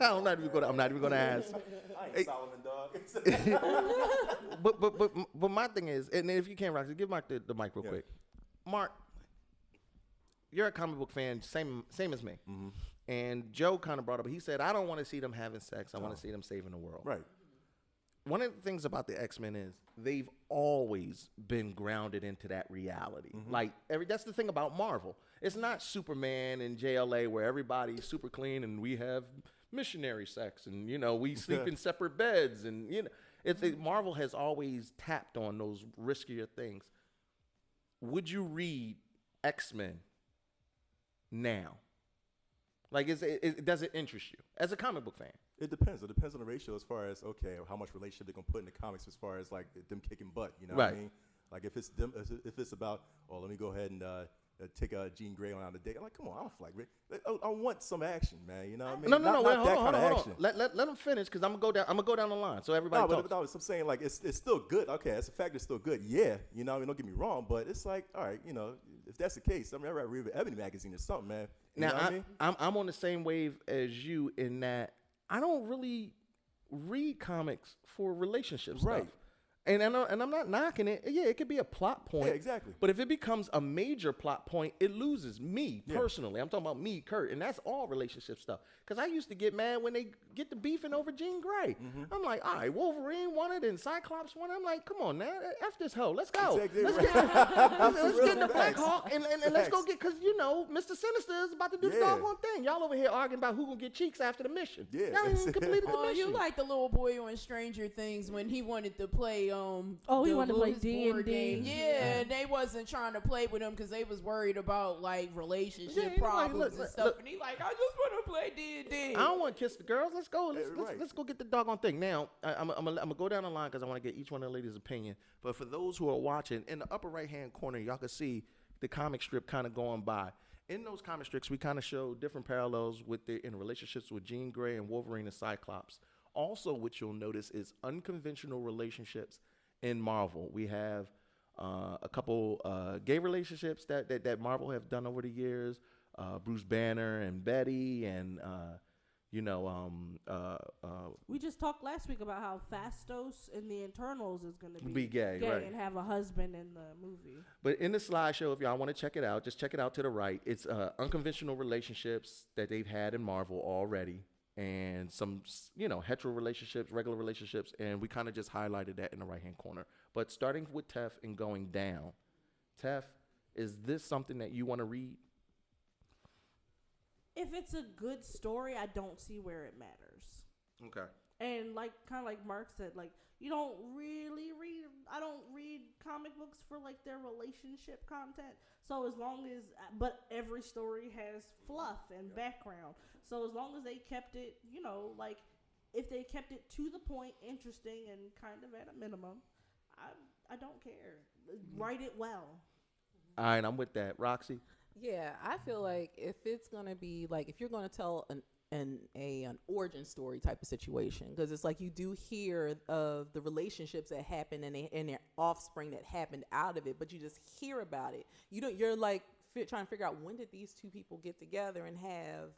I'm not even going to ask. I ain't Solomon, dog. but my thing is, and if you can, Roxy, give Mark the mic real quick. Mark, you're a comic book fan, same as me. Mm-hmm. And Joe kind of brought up, he said, I don't want to see them having sex. I want to see them saving the world. Right. One of the things about the X-Men is they've always been grounded into that reality. Mm-hmm. Like, that's the thing about Marvel. It's not Superman and JLA where everybody's super clean and we have missionary sex and, you know, we sleep in separate beds. And, you know, Marvel has always tapped on those riskier things. Would you read X-Men now? Like, does it interest you as a comic book fan? It depends. It depends on the ratio as far as, okay, how much relationship they're going to put in the comics as far as, like, them kicking butt, you know what I mean? Like, if it's about, let me go ahead and take Jean Grey on a date. I'm like, come on, I don't feel like I want some action, man. You know what I mean? No, wait, hold on. Let them finish because I'm gonna go down the line so everybody talks. But I'm saying, like, it's still good. Okay, it's a fact. It's still good. Yeah, you know, I mean, don't get me wrong, but it's like, all right, you know, if that's the case, I mean, I read Ebony magazine or something, man. You know what I mean? I'm on the same wave as you in that I don't really read comics for relationship stuff. And I'm not knocking it. Yeah, it could be a plot point. Yeah, exactly. But if it becomes a major plot point, it loses me personally. I'm talking about me, Kurt, and that's all relationship stuff. Because I used to get mad when they get the beefing over Jean Grey. I'm like, all right, Wolverine won it and Cyclops won it. I'm like, come on now, F this hoe. Let's go. Exactly Let's get the Black Hawk and let's go get, because, you know, Mr. Sinister is about to do the doggone thing. Y'all over here arguing about who gonna get cheeks after the mission. Yeah. Y'all ain't even completed the mission. You like the little boy on Stranger Things when he wanted to play he wanted to play board D&D. game. Yeah, and they wasn't trying to play with him because they was worried about like relationship problems and stuff. And he like, I just want to play D&D. I don't want to kiss the girls. Let's go. Let's go get the doggone thing. Now, I'm gonna go down the line because I want to get each one of the ladies' opinion. But for those who are watching, in the upper right-hand corner, y'all can see the comic strip kind of going by. In those comic strips, we kind of show different parallels in relationships with Jean Grey and Wolverine and Cyclops. Also, what you'll notice is unconventional relationships in Marvel. We have a couple gay relationships that Marvel have done over the years. Bruce Banner and Betty, and we just talked last week about how Phastos in the Internals is going to be gay, right, and have a husband in the movie. But in the slideshow, if y'all want to check it out, just check it out to the right. It's unconventional relationships that they've had in Marvel already, and some, hetero relationships, regular relationships, and we kind of just highlighted that in the right-hand corner. But starting with Tef and going down, Tef, is this something that you want to read? If it's a good story, I don't see where it matters. Okay. And kind of like Mark said, you don't really read. I don't read comic books for their relationship content. So as long as, but every story has fluff and background. So as long as they kept it, if they kept it to the point, interesting, and kind of at a minimum, I don't care. Write it well. All right, I'm with that. Roxy? Yeah, I feel like if it's gonna be if you're gonna tell an origin story type of situation, because it's you do hear of the relationships that happen and their offspring that happened out of it, but you just hear about it. You're trying to figure out, when did these two people get together and have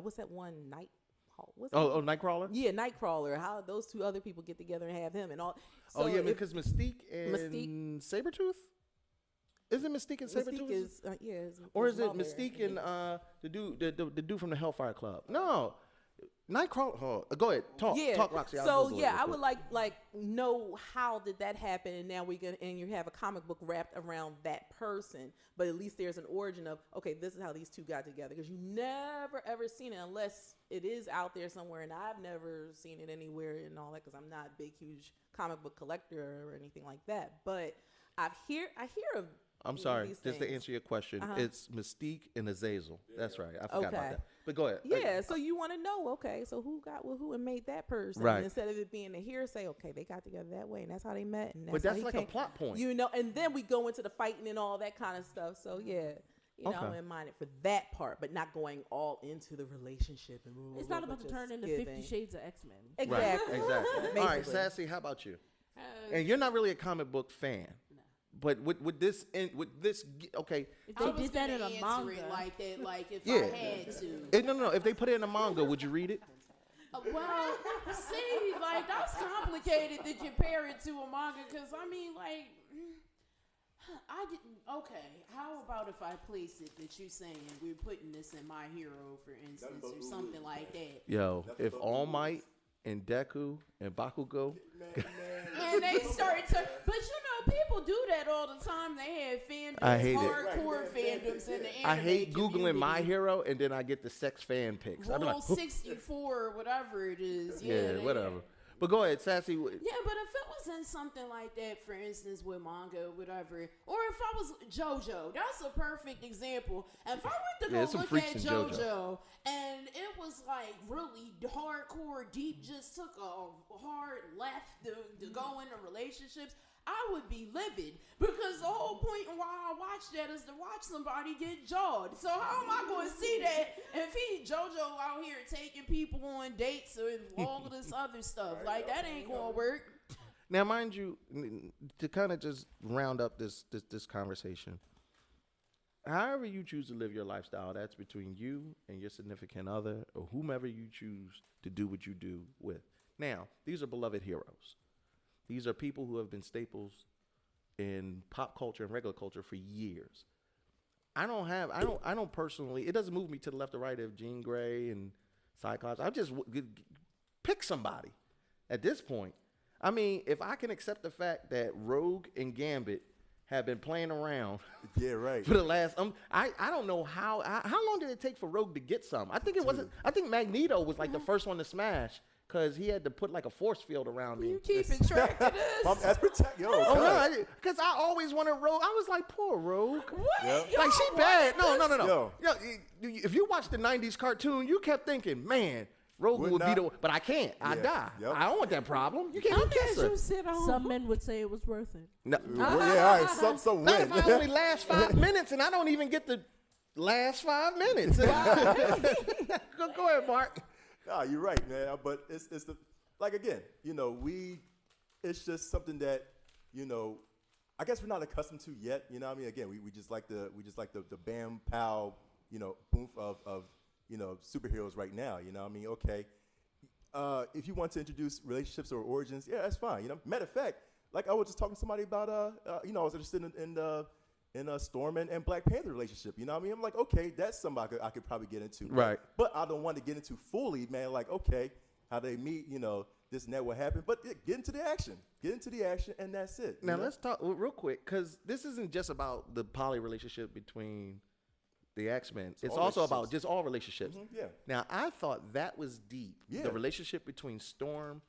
what's that one night? Nightcrawler? Yeah, Nightcrawler. How those two other people get together and have him and all. So because Mystique and Sabretooth? Is it Mystique and Sabretooth? Or is it Mystique and the dude from the Hellfire Club? No. Nightcrawler. Go ahead. Talk, Roxy. I would like know, how did that happen, and now you have a comic book wrapped around that person, but at least there's an origin of, okay, this is how these two got together, because you never ever seen it unless it is out there somewhere, and I've never seen it anywhere and all that, because I'm not a big huge comic book collector or anything like that. But I hear of. I'm sorry, just to answer your question, it's Mystique and Azazel. That's right. I forgot about that. But go ahead. Yeah, so you want to know, okay, so who got with who and made that person? Right. And instead of it being a hearsay, okay, they got together that way, and that's how they met. And but that's a plot point. And then we go into the fighting and all that kind of stuff. So, yeah. I'm in mind it for that part, but not going all into the relationship. It's not about to turn into 50 Shades of X-Men. Exactly. Right, exactly. All right, Sassy, how about you? And you're not really a comic book fan. But with this, okay. If they did that in a manga, if I had to. No. If they put it in a manga, would you read it? Well, see, that's complicated to compare it to a manga, because I didn't. Okay, how about if I place it that you're saying we're putting this in My Hero, for instance, or something like that? Yo, if All Might and Deku and Bakugo. And they start to, but people do that all the time. They have fandoms, hardcore fandoms in the anime I hate community. Googling My Hero and then I get the sex fan pics. Rule 64 or whatever it is. Yeah, whatever. But go ahead, Sassy. Yeah, but if it was in something like that, for instance, with manga or whatever, or if I was JoJo, that's a perfect example. If I went to go look at JoJo and it was really hardcore, deep, just took a hard left to go into relationships, I would be livid, because the whole point of why I watch that is to watch somebody get jawed. So how am I going to see that if JoJo out here taking people on dates and all of this other stuff? That ain't going to work. Now, mind you, to kind of just round up this conversation, however you choose to live your lifestyle, that's between you and your significant other or whomever you choose to do what you do with. Now, these are beloved heroes. These are people who have been staples in pop culture and regular culture for years. I don't personally, it doesn't move me to the left or right of Jean Grey and Cyclops. I just pick somebody at this point. I mean, if I can accept the fact that Rogue and Gambit have been playing around for the last, I don't know how long did it take for Rogue to get some? I think I think Magneto was like the first one to smash. Because he had to put like a force field around him. You keeping track of this? That's protect. Yo, because I always wanted Rogue. I was like, poor Rogue. What? Yep. Like, she bad. No. Yo. If you watch the 90s cartoon, you kept thinking, man, Rogue would be the, but I can't. I die. Yep. I don't want that problem. You can't kiss her. Some men would say it was worth it. No. Well, yeah, all right. Some Not win. if I only last 5 minutes and I don't even get the last 5 minutes. Go ahead, Mark. No, you're right, man. But it's the, like, again, it's just something that, I guess we're not accustomed to yet. You know what I mean? Again, we just like the bam pow, boom of superheroes right now. You know what I mean? Okay. If you want to introduce relationships or origins, yeah, that's fine. Matter of fact, like I was just talking to somebody about, I was interested in a Storm and Black Panther relationship. You know what I mean? I'm like, okay, that's somebody I could probably get into. Right. But I don't want to get into fully, man. Like, okay, how they meet, this and that, what happened. But get into the action. Get into the action, and that's it. Now, let's talk real quick, because this isn't just about the poly relationship between the X-Men. It's also about just all relationships. Mm-hmm, yeah. Now, I thought that was deep. Yeah. The relationship between Storm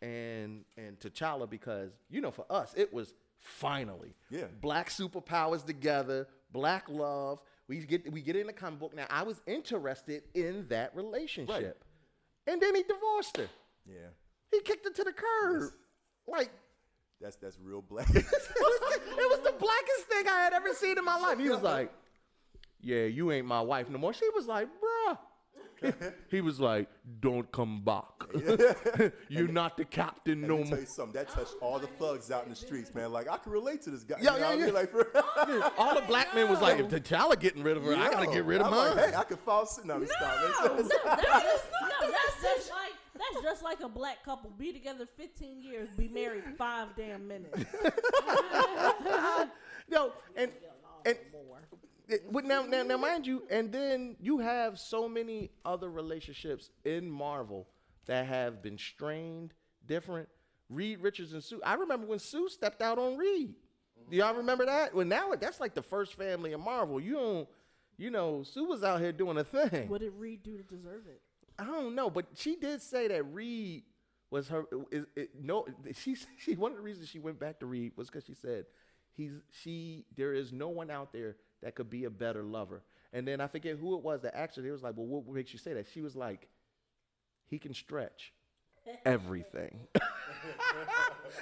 and T'Challa, because, for us, it was finally Black superpowers together, Black love. We get in the comic book. Now, I was interested in that relationship. Right. And then he divorced her. Yeah. He kicked her to the curb. Like, that's real black. it was the blackest thing I had ever seen in my life. He was like, yeah, you ain't my wife no more. She was like, bruh. He was like, don't come back. You're not the captain no more. Let me tell you something. That touched all the thugs out in the streets, man. Like, I can relate to this guy. Yeah. I mean? Like, all the black men was like, if T'Challa getting rid of her, I got to get rid of mine. Like, hey, I can fall asleep. No, stop. That's just like a black couple. Be together 15 years, be married 5 damn minutes. Now, mind you, and then you have so many other relationships in Marvel that have been strained, different. Reed Richards and Sue. I remember when Sue stepped out on Reed. Do y'all remember that? Well, now that's like the first family in Marvel. Sue was out here doing a thing. What did Reed do to deserve it? I don't know, but she did say that Reed was her. She one of the reasons she went back to Reed was because she said there is no one out there that could be a better lover. And then I forget who it was that actually was like, well, what makes you say that? She was like, he can stretch everything. And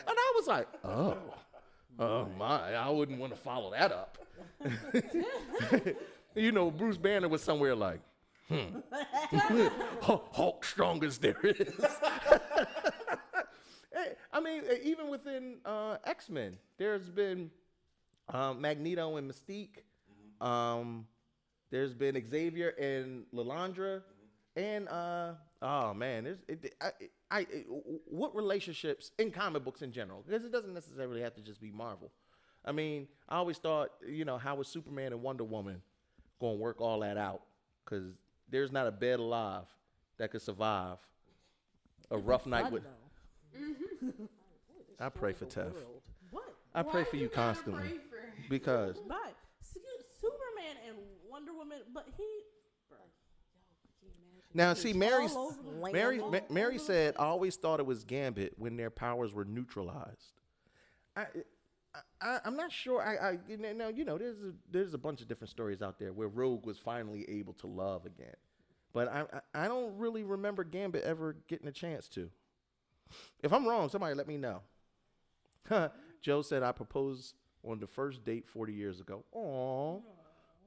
I was like, oh my, I wouldn't want to follow that up. Bruce Banner was somewhere like, Hulk strongest there is. I mean, even within X-Men, there's been Magneto and Mystique. There's been Xavier and Lilandra, and what relationships in comic books in general? Because it doesn't necessarily have to just be Marvel. I mean, I always thought, how was Superman and Wonder Woman going to work all that out? Because there's not a bed alive that could survive a rough night with. I pray for Tef. What? I pray for you constantly because. Bye. Superman and Wonder Woman, but he. Now, see, Mary said, I always thought it was Gambit when their powers were neutralized. I'm not sure. There's a bunch of different stories out there where Rogue was finally able to love again. But I don't really remember Gambit ever getting a chance to. If I'm wrong, somebody let me know. Joe said, I proposed on the first date 40 years ago. Aw.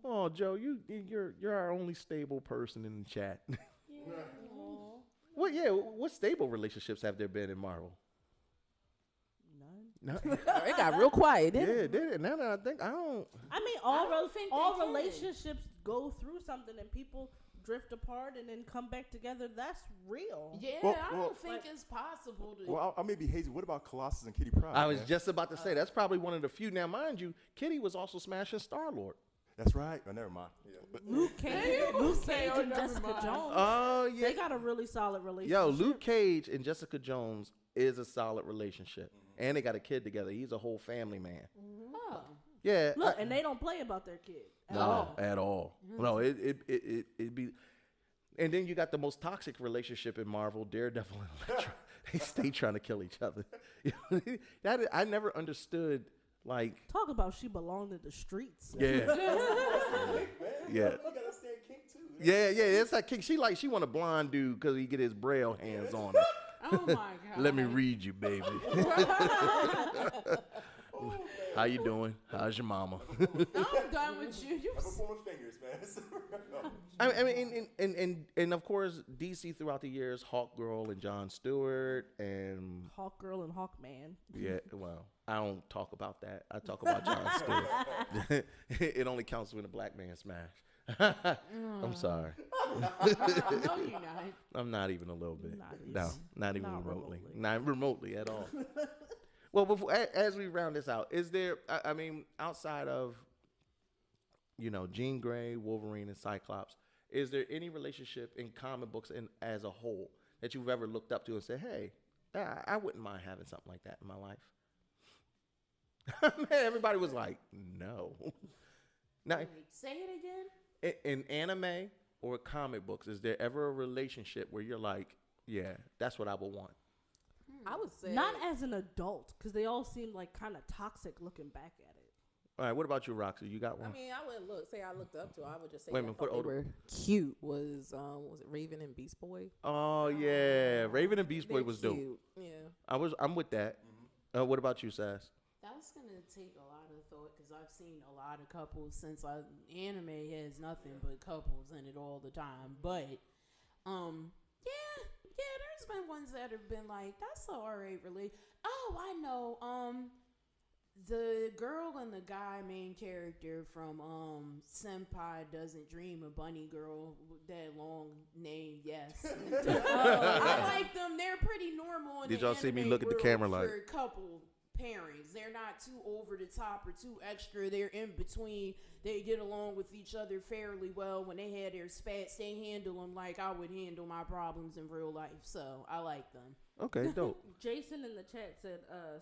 Oh, Joe, you're our only stable person in the chat. What stable relationships have there been in Marvel? None. It got real quiet, didn't it? Yeah, did it? Now that I think, I don't. I mean, all relationships go through something, and people drift apart and then come back together. That's real. Yeah, Well, I don't think it's possible to. Well, I may be hazy. What about Colossus and Kitty Pryde? I was man? just about to say that's probably one of the few. Now, mind you, Kitty was also smashing Star-Lord. That's right. Oh, never mind. Yeah. Luke Cage and Jessica Jones. Oh yeah, They got a really solid relationship. Yo, Luke Cage and Jessica Jones is a solid relationship, and they got a kid together. He's a whole family man. Oh. Yeah. Look, and they don't play about their kid. At all. No, it be. And then you got the most toxic relationship in Marvel, Daredevil and Elektra. They stay trying to kill each other. I never understood. Like, talk about she belonged in the streets. Yeah. Yeah. Yeah, it's like King. She want a blonde dude because he get his braille hands on her. Oh my God. Let me read you, baby. How you doing? How's your mama? I'm done with you. I'm performing fingers, man. I mean, and of course, DC throughout the years, Hawkgirl and Jon Stewart and Hawkgirl and Hawkman. Yeah, well, I don't talk about that. I talk about Jon Stewart. It only counts when a black man smash. I'm sorry. No, you're not. I'm not even a little bit. Not even remotely. remotely. Not remotely at all. Well, before, as we round this out, is there, I mean, outside of, Jean Grey, Wolverine, and Cyclops, is there any relationship in comic books and as a whole that you've ever looked up to and said, hey, I wouldn't mind having something like that in my life? Man, everybody was like, no. Now, say it again. In anime or comic books, is there ever a relationship where you're like, yeah, that's what I would want? I would say not as an adult, because they all seem like kind of toxic looking back at it. All right, what about you, Roxy? You got one? I mean, I wouldn't say I looked up to. I would just say Wait a minute, I put thought they older- were cute. Was it Raven and Beast Boy? Oh yeah, Raven and Beast Boy They're was dope. cute. Yeah. I'm with that. What about you, Sass? That's gonna take a lot of thought because I've seen a lot of couples since anime has nothing but couples in it all the time. But yeah, there's been ones that have been like, that's a alright really. Oh, I know. The girl and the guy main character from Senpai Doesn't Dream, a bunny girl with that long name, yes. I like them. They're pretty normal in Did the y'all see me anime look at the world camera like- for couple pairings. They're not too over the top or too extra. They're in between. They get along with each other fairly well. When they had their spats, they handle them like I would handle my problems in real life. So I like them. Okay, dope. Jason in the chat said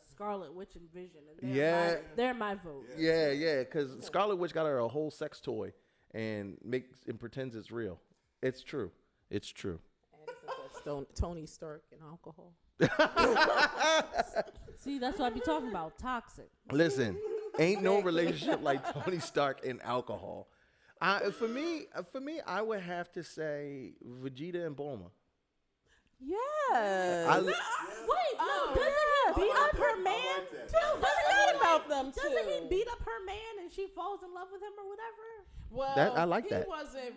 Scarlet Witch and Vision. And they're my vote. Yeah, because Scarlet Witch got her a whole sex toy and pretends it's real. It's true. It's true. And Tony Stark and alcohol. See, that's what I be talking about. Toxic. Listen, ain't no relationship like Tony Stark and alcohol. For me, I would have to say Vegeta and Bulma. Yes. Wait, no, doesn't he beat up her man? Forgot about them too. Doesn't he beat up her man and she falls in love with him or whatever? Well, I like that. He wasn't.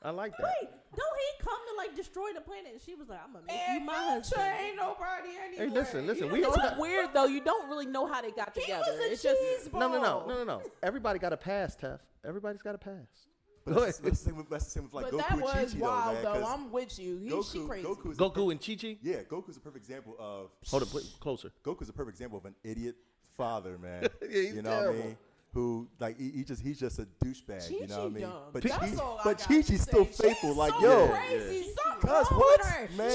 I like that. Wait, don't he come to like destroy the planet? And she was like, "I'm gonna make you my husband." Ain't nobody anywhere. Hey, listen. We all got Weird though. You don't really know how they got together. It's just no. Everybody got a pass, Tef. Everybody's got a pass. But that's the same with like But Goku that and was Chi-Chi wild, though, though. man. 'Cause I'm with you. She crazy. Goku and Chi-Chi? Yeah, Goku's a perfect example of. Hold up, put closer. Goku's a perfect example of an idiot father, man. Yeah, he's you know terrible. what I mean? Who like he's just a douchebag. You know what I mean? dumb. But That's all I but got Chi-Chi's to still say. faithful. She's Like so yo, crazy. Something cuz wrong what, with her. man?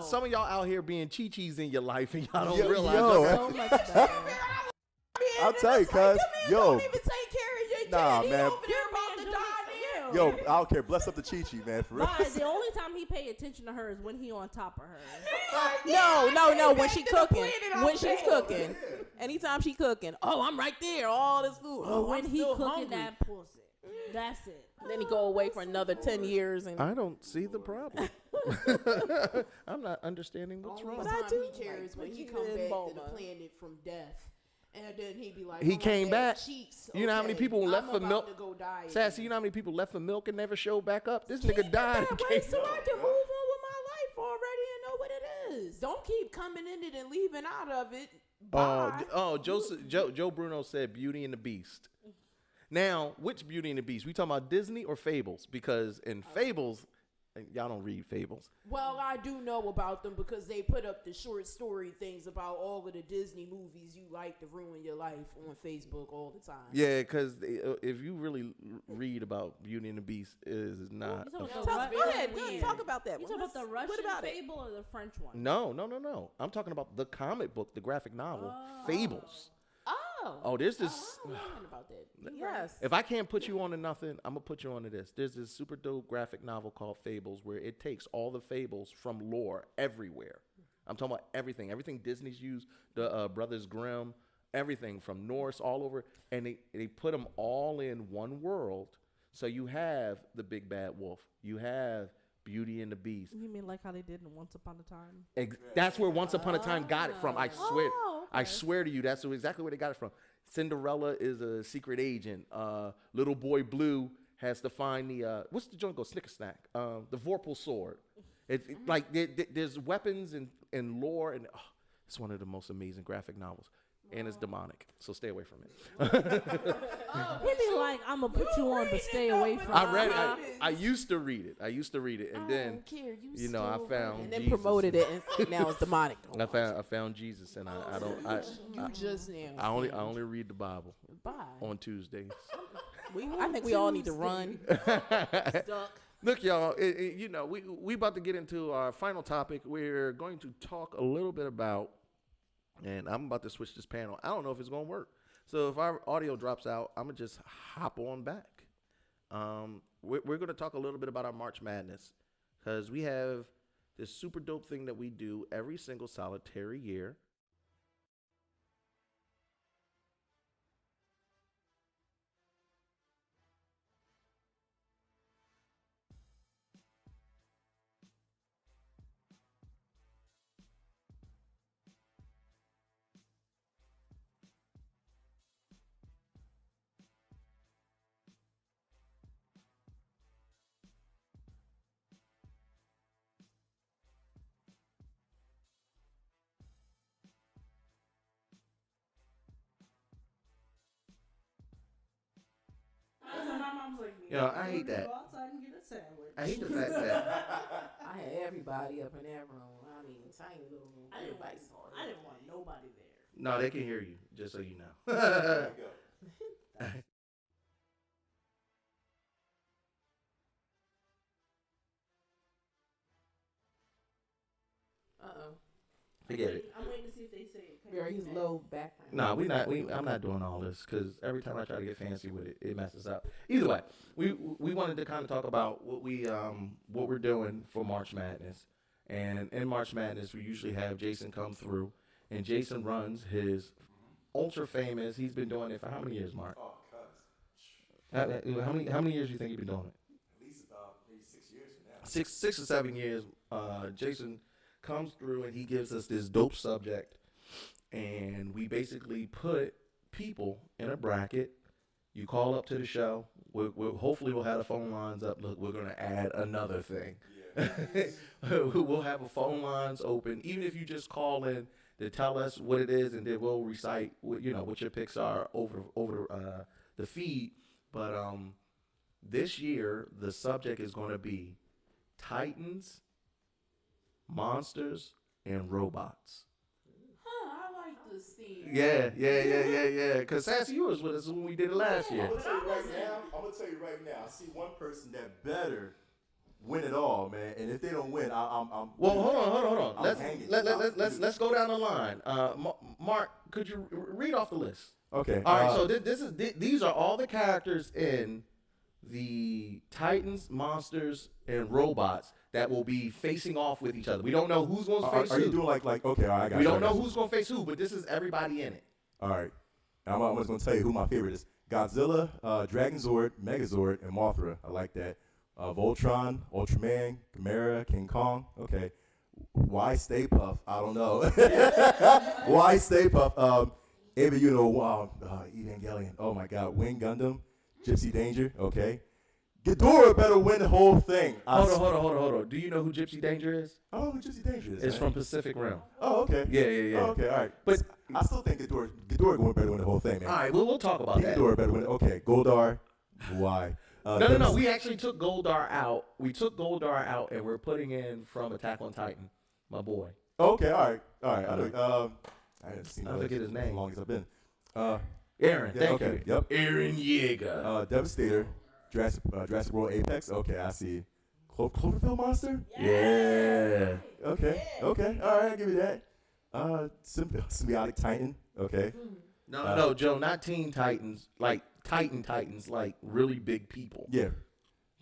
Some of y'all out here being Chi-Chis in your life and y'all don't realize. So much better. I'll tell you, cuz Don't yo, even take care of your kid. Nah, He man. over there about to die now. yo, I don't care. Bless up to Chi-Chi, man, for real. But the only time he pay attention to her is when he on top of her. No. When she Back to the cooking, planet out when she's there. cooking, anytime she cooking, oh, I'm right there. All this food. But Oh, when I'm he still cooking hungry. that pussy, that's it. Then he go away for another 10 years and. I don't see the problem. I'm not understanding what's Only wrong. time do he cares like when he Vegeta come and back to Bulma. the planet from death. And then he be like, He "Oh, my came bad back. cheeks. You know how many Okay, people left I'm for about milk? to go die Sassy, again." you know how many people left for milk and never showed back up? This Keep nigga it died. that and way came so I can move on with my life already and know what it is. Don't keep coming in it and leaving out of it. Bye. Joe Bruno said Beauty and the Beast. Now, which Beauty and the Beast? We talking about Disney or Fables? Because in Fables, y'all don't read Fables. Well, I do know about them because they put up the short story things about all of the Disney movies you like to ruin your life on Facebook all the time. Yeah, because if you really read about Beauty and the Beast, is not. Go ahead. Talk about that. You talking about the Russian Fable or the French one? No. I'm talking about the comic book, the graphic novel, Fables. Oh, there's this. I'm learning about that. Yes. If I can't put you on to nothing, I'm gonna put you on to this. There's this super dope graphic novel called Fables, where it takes all the fables from lore everywhere. I'm talking about everything Disney's used, the Brothers Grimm, everything from Norse all over, and they put them all in one world. So you have the big bad wolf, you have Beauty and the Beast. You mean like how they did in Once Upon a Time? That's where Once Upon a Time got it from. I swear. I swear to you, that's exactly where they got it from. Cinderella is a secret agent. Little Boy Blue has to find the what's the joint called? Snicker-snack. The Vorpal sword. Like there's weapons and lore, and it's one of the most amazing graphic novels. And it's demonic, so stay away from it. He be like, I'm gonna put you on, but stay away from it. I read it. I used to read it, and then I found and then Jesus. Promoted it, and now it's demonic. I found Jesus, and I don't. I only read the Bible on Tuesdays. I think we all need to run. Look, y'all. We about to get into our final topic. We're going to talk a little bit about. And I'm about to switch this panel. I don't know if it's going to work. So if our audio drops out, I'm going to just hop on back. We're going to talk a little bit about our March Madness because we have this super dope thing that we do every single solitary year. Yo, I hate that. I hate the fact that I had everybody up in that room. I mean, tiny little room. I didn't want nobody there. No, they can hear you, just so you know. Forget it. I'm waiting to see if they say it. Very low background. No, I'm not doing all this because every time I try to get fancy with it, it messes up. Either way, we wanted to kind of talk about what we're doing for March Madness, and in March Madness we usually have Jason come through, and Jason runs his ultra famous. He's been doing it for how many years, Mark? Oh, cuz. How many years do you think you've been doing it? At least maybe 6 years from now. Six or 7 years. Jason comes through and he gives us this dope subject, and we basically put people in a bracket. You call up to the show. Hopefully we'll have the phone lines up. Look, we're gonna add another thing. Yeah. We'll have a phone lines open, even if you just call in to tell us what it is, and then we'll recite what your picks are over the feed. But this year the subject is going to be Titans, monsters, and robots. I like this theme. Yeah. Because Sassy, you was with us when we did it last year. I'm gonna tell you right now. I see one person that better win it all, man. And if they don't win, I'm. Well, hold on. Let's go down the line. Mark, could you read off the list? Okay. All right. So these are all the characters in the Titans, monsters, and robots that will be facing off with each other. We don't know who's going to face who. Are you doing like okay? All right, I got we you. don't know who's going to face who, but this is everybody in it. All right. I'm just going to tell you who my favorite is. Godzilla, Dragonzord, Megazord, and Mothra. I like that. Voltron, Ultraman, Chimera, King Kong. Okay. Why Stay Puft? I don't know. Why Stay Puft? Evangelion. Oh my God. Wing Gundam, Gypsy Danger. Okay. Ghidorah better win the whole thing. Hold on. Do you know who Gypsy Danger is? I don't know who Gypsy Danger is. It's from Pacific Rim. Oh, okay. Yeah. Oh, okay, all right. But I still think Ghidorah going better win the whole thing, man. All right, we'll talk about that. Ghidorah better win. Okay, Goldar. Why? No. We actually took Goldar out. We took Goldar out, and we're putting in from Attack on Titan, my boy. Okay, all right. I haven't seen I forget his name. as long as I've been. Aaron, thank you. Yep. Aaron Yeager. Devastator. Jurassic World Apex. Okay, I see. Cloverfield Monster. Yeah. Okay. All right, I'll give you that. Symbiotic Titan. Okay. No, Joe, not Teen Titans. Like Titans, like really big people. Yeah.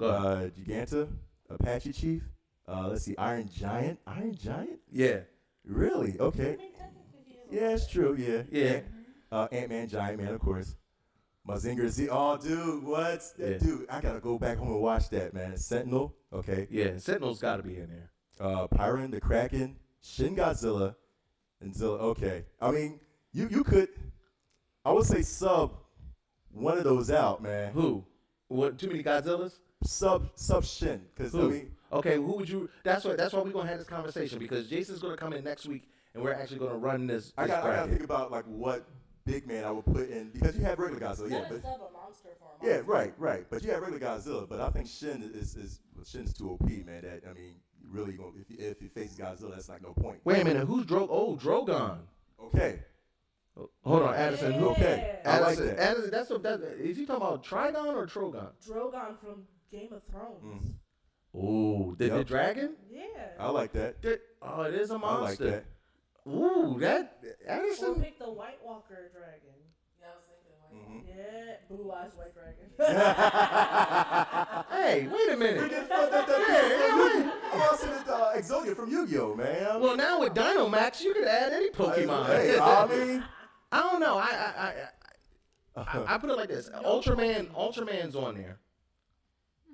Giganta, Apache Chief. Let's see, Iron Giant. Yeah. Really? Okay. Yeah, it's true. Yeah. Ant-Man, Giant Man, of course. Mazinger Z. Oh, dude, what? Dude, I gotta go back home and watch that, man. Sentinel. Okay. Yeah, Sentinel's got to be in there. Pyron, the Kraken, Shin Godzilla, and Zilla. Okay. I mean, you could, I would say sub one of those out, man. Who? What? Too many Godzillas? Sub Shin, because I mean. Okay, who would you? That's why we're gonna have this conversation because Jason's gonna come in next week and we're actually gonna run this. I gotta think about like what big man I would put in because you have regular Godzilla, yeah. But, sub a monster for a yeah, right. But you have regular Godzilla, but I think Shin Shin's too OP, man. That I mean, really, if he faces Godzilla, that's like no point. Wait a minute, who's Drogon? Okay. Hold on, Addison. Yeah. Okay, I like that. Addison, is he talking about Trigon or Trogon? Drogon from Game of Thrones. Ooh, the dragon? Yeah. I like that. It is a monster. I like that. Ooh, that Addison. Or pick the White Walker dragon. Yeah, I was thinking White Walker. Yeah, blue eyes white dragon. Hey, wait a minute. I'm also Exodia from Yu-Gi-Oh, man. Well, now with Dynamax, you could add any Pokemon. Hey, I mean, I don't know. I put it like this: Ultraman's on there.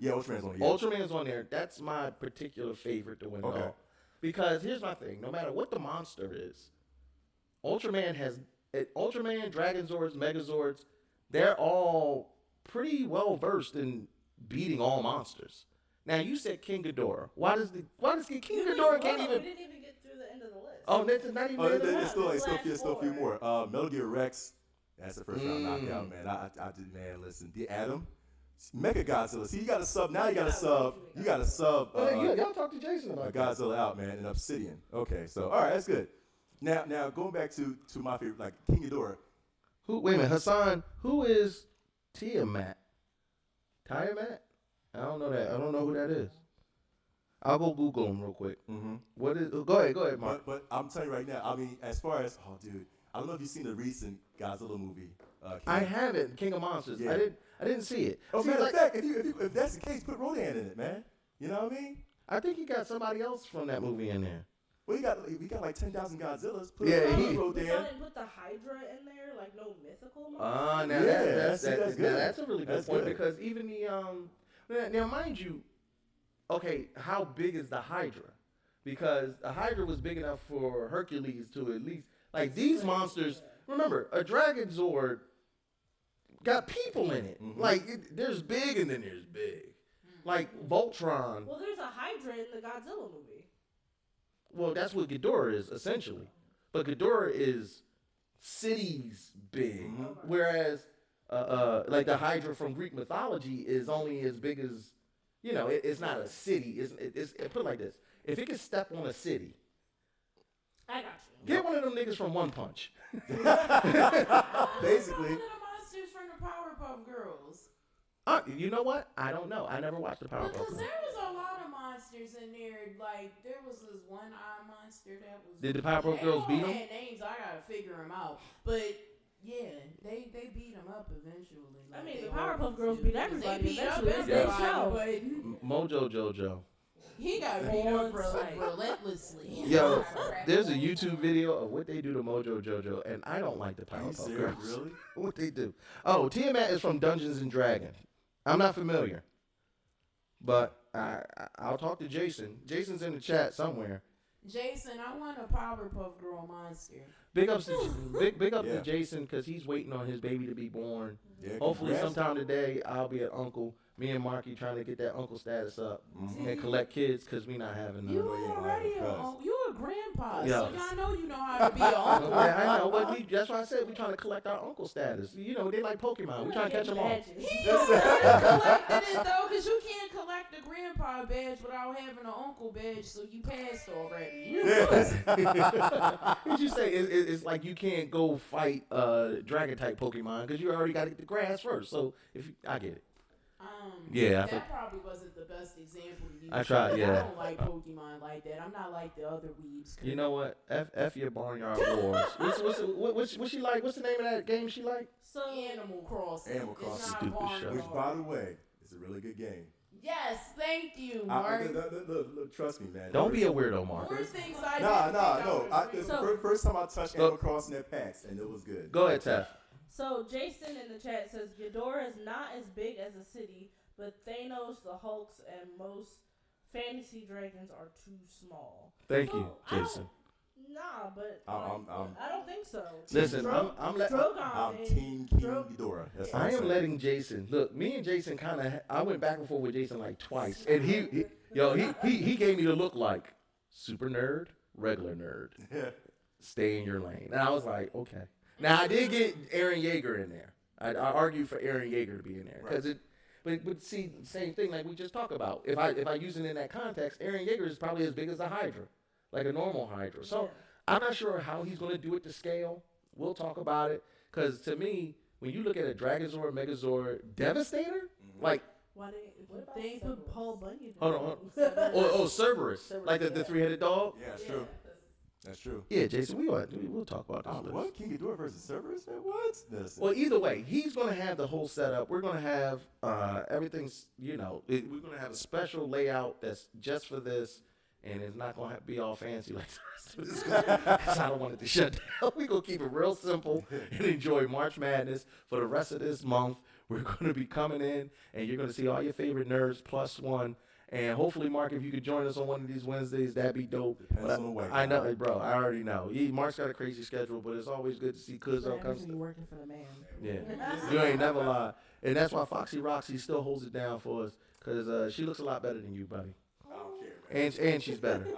Yeah, Ultraman's on there. Ultraman's on there. That's my particular favorite to win it all. Because here's my thing: no matter what the monster is, Ultraman, Dragonzords, Megazords, they're all pretty well versed in beating all monsters. Now you said King Ghidorah. Why does King Ghidorah can't even? We didn't even get through the end of the list. Oh, that's not even. There's still a few more. Metal Gear Rex. That's the first round knockout, man. I did, man. Listen, the Atom. Mega Godzilla. See, you got to sub. Now you got to sub. Y'all talk to Jason about Godzilla out, man, and Obsidian. Okay, so all right, that's good. Now going back to my favorite, like King Ghidorah. Wait a minute, Hassan. Who is Tiamat? Tiamat? I don't know that. I don't know who that is. I'll go Google him real quick. Mm-hmm. What is? Go ahead, Mark. But I'm telling you right now. I mean, as far as dude, I don't know if you've seen the recent Godzilla movie. I haven't. King of Monsters. Yeah. I didn't see it. Oh, matter of fact, if that's the case, put Rodan in it, man. You know what I mean? I think he got somebody else from that movie in there. Well, we got like 10,000 Godzillas. Rodan. Y'all didn't put the Hydra in there, like no mythical monster. That's a really good point because even the now mind you, okay, how big is the Hydra? Because the Hydra was big enough for Hercules to at least like these monsters. Remember, a Dragon Zord got people in it. Mm-hmm. Like there's big and then there's big. Mm-hmm. Like Voltron. Well, there's a Hydra in the Godzilla movie. Well, that's what Ghidorah is essentially. But Ghidorah is cities big, whereas like the Hydra from Greek mythology is only as big as it's not a city. It's put it like this: if it can step on a city, I got you. Get one of them niggas from One Punch. Basically. One of the monsters from the Powerpuff Girls. You know what? I don't know. I never watched the Powerpuff Girls. Because there was a lot of monsters in there. Like, there was this one eye monster that was... Did the Powerpuff Girls beat them? They had names. I got to figure them out. But... yeah, they beat them up eventually. Like, I mean, the Powerpuff Girls beat everybody. They beat eventually. up everybody, but Mojo Jojo. he got beat up relentlessly. Yo, there's a YouTube video of what they do to Mojo Jojo, and I don't like the Powerpuff Girls. Really? What they do? Oh, Tiamat is from Dungeons and Dragons. I'm not familiar, but I'll talk to Jason. Jason's in the chat somewhere. Jason, I want a Powerpuff Girl monster. Big ups to big up to Jason because he's waiting on his baby to be born. Yeah, Hopefully sometime today I'll be an uncle. Me and Marky trying to get that uncle status up and collect kids because we not having none. You already you a grandpa, Yeah. so y'all know you know how to be an uncle. Yeah, I know, but that's why I said we trying to collect our uncle status. You know, they like Pokemon. We trying to catch them all. He already collected it though, because you can't collect a grandpa badge without having an uncle badge, so you passed already. What you say? It's like you can't go fight dragon type Pokemon because you already got to get the grass first. So I get it. Yeah, that probably wasn't the best example to use. I tried. Yeah, I don't like Pokemon like that. I'm not like the other weebs. You know what? F your Barnyard Wars. What's she like? What's the name of that game she like? So Animal Crossing. Animal Crossing. Stupid show. Which, by the way, is a really good game. Yes, thank you, Mark. Look, trust me, man. Don't be a weirdo, Mark. More things I No. First time I touched Animal Crossing at PAX, and it was good. Go ahead, Tef. So Jason in the chat says Ghidorah is not as big as a city, but Thanos, the Hulks, and most fantasy dragons are too small. Thank you, Jason. Nah, but I don't think so. Listen, I'm Team King Ghidorah. I am letting Jason look. Me and Jason I went back and forth with Jason like twice, and he gave me the look like super nerd, regular nerd. Stay in your lane, and I was like, okay. Now I did get Aaron Yeager in there. I argued for Aaron Yeager to be in there because but see, same thing like we just talked about. If I use it in that context, Aaron Yeager is probably as big as a Hydra, like a normal Hydra. So I'm not sure how he's going to do it to scale. We'll talk about it because to me, when you look at a Dragozord, Megazord, Devastator, like. What they put Paul Bunyan? Hold on. Cerberus, like the 3-headed dog. Yeah, it's true. That's true. Yeah, Jason, we'll talk about this. What? King Ghidorah versus Cerberus? Man, what? Well, either way, he's going to have the whole setup. We're going to have everything's, we're going to have a special layout that's just for this, and it's not going to be all fancy like the rest of this because I don't want it to shut down. We're going to keep it real simple and enjoy March Madness for the rest of this month. We're going to be coming in, and you're going to see all your favorite nerds plus one. And hopefully, Mark, if you could join us on one of these Wednesdays, that'd be dope. I know, bro. I already know. Mark's got a crazy schedule, but it's always good to see Cuzzo come. Working for the man. Yeah, you ain't never lie, and that's why Foxy Roxy still holds it down for us because she looks a lot better than you, buddy. I don't care, man. And she's better.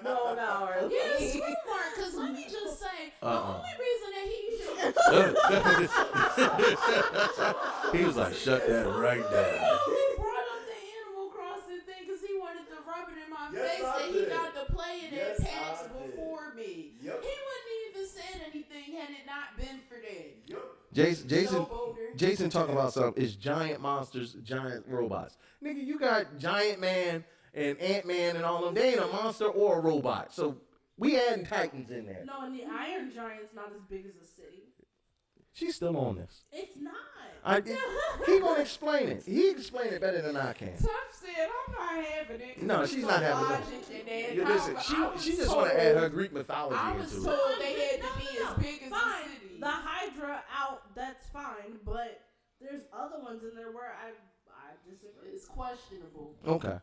No. Yeah, sweet Mark. Because let me just say, the only reason that he was like, shut that right down. Face that he got to play it at PAX before me. Yep. He wouldn't even said anything had it not been for that. Yep. Jason talking about something. It's giant monsters, giant robots. Nigga, you got Giant Man and Ant-Man and all them. They ain't a monster or a robot. So we adding Titans in there. No, and the Iron Giant's not as big as a city. She's still on this. It's not. He gonna explain it. He explained it better than I can. Tough said, I'm not having it. No, she's not having it. Listen, she just want to add her Greek mythology into it. I was told they had to be as big as the city. The Hydra out, that's fine, but there's other ones in there where I disagree. It's questionable. Okay.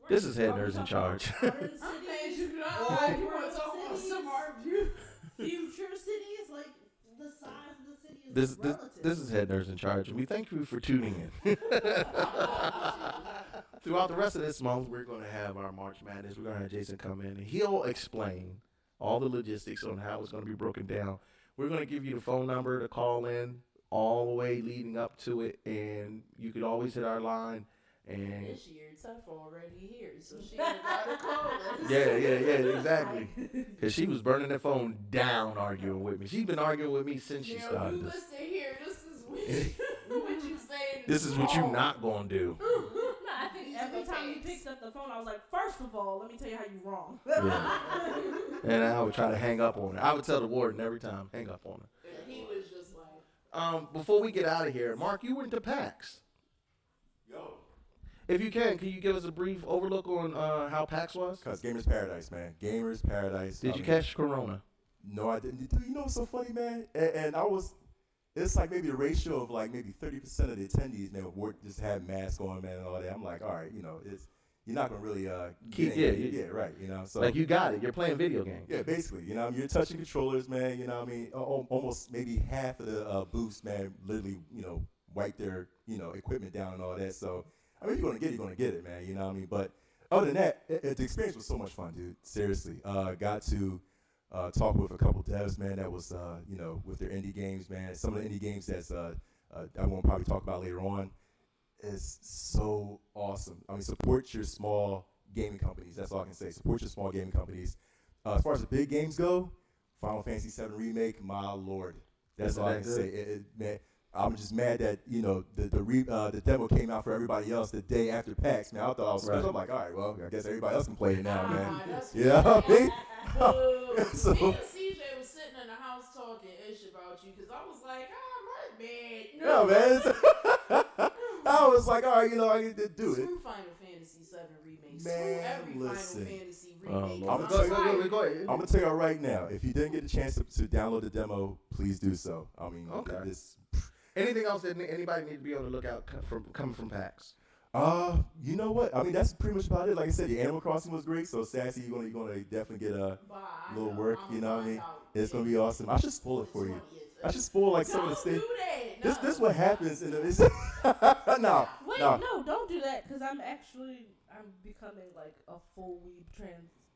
This is Head Nerds in Charge. I'm mad you want to talk about some art view. Future cities, like the size of the city is relative. This is Head Nerds in Charge, and we thank you for tuning in. Throughout the rest of this month, we're going to have our March Madness. We're going to have Jason come in, and he'll explain all the logistics on how it's going to be broken down. We're going to give you the phone number to call in all the way leading up to it, and you could always hit our line. And this year, Tough already here, so she ain't got to call us. Yeah, exactly. Because she was burning that phone down arguing with me. She's been arguing with me since she started you this. listen here, this is what you saying. This is what you not going to do. I think every time you picked up the phone, I was like, first of all, let me tell you how you're wrong. Yeah. And I would try to hang up on her. I would tell the warden every time, hang up on her. And he was just like... Before we get out of here, Mark, you went to PAX. Yo. If you can you give us a brief overlook on how PAX was? Because Gamers Paradise, man. Gamers Paradise. Did you catch Corona? No, I didn't. Dude, you know what's so funny, man? And it's like maybe a ratio of like maybe 30% of the attendees, man, just had masks on, man, and all that. I'm like, all right, you're not gonna really keep right. You know, so like you got it. You're playing video games. Yeah, basically. You know, you're touching controllers, man. You know, what I mean, almost maybe half of the booths, man, literally, wipe their equipment down and all that. So I mean, if you're gonna get it, man. You know what I mean? But other than that, the experience was so much fun, dude. Seriously, got to talk with a couple devs, man. That was with their indie games, man. Some of the indie games that's I won't probably talk about later on. Is so awesome. I mean, support your small gaming companies. That's all I can say. Support your small gaming companies. As far as the big games go, Final Fantasy VII Remake, my lord. That's all I can say. Man, I'm just mad that the demo came out for everybody else the day after PAX. Man, I thought I was special. I'm like, all right, well, I guess everybody else can play it now, man. You know what I mean? So, me and CJ was sitting in the house talking ish about you because I was like, my bad. No, man. I was like, all right, I need to do it. Screw Final Fantasy VII Remake. Man, Screw every listen. Final Fantasy remake. I'm gonna tell y'all right now. If you didn't get a chance to download the demo, please do so. I mean, anything else that anybody need to be able to look out coming from PAX? You know what? I mean, that's pretty much about it. Like I said, the Animal Crossing was great. So Sassy, you're gonna definitely get a little work. You know what I mean? It's gonna be awesome. I should spoil it for you. I should spoil like some of the stuff. This what happens in the no. Wait, no, don't do that because I'm becoming like a full weeb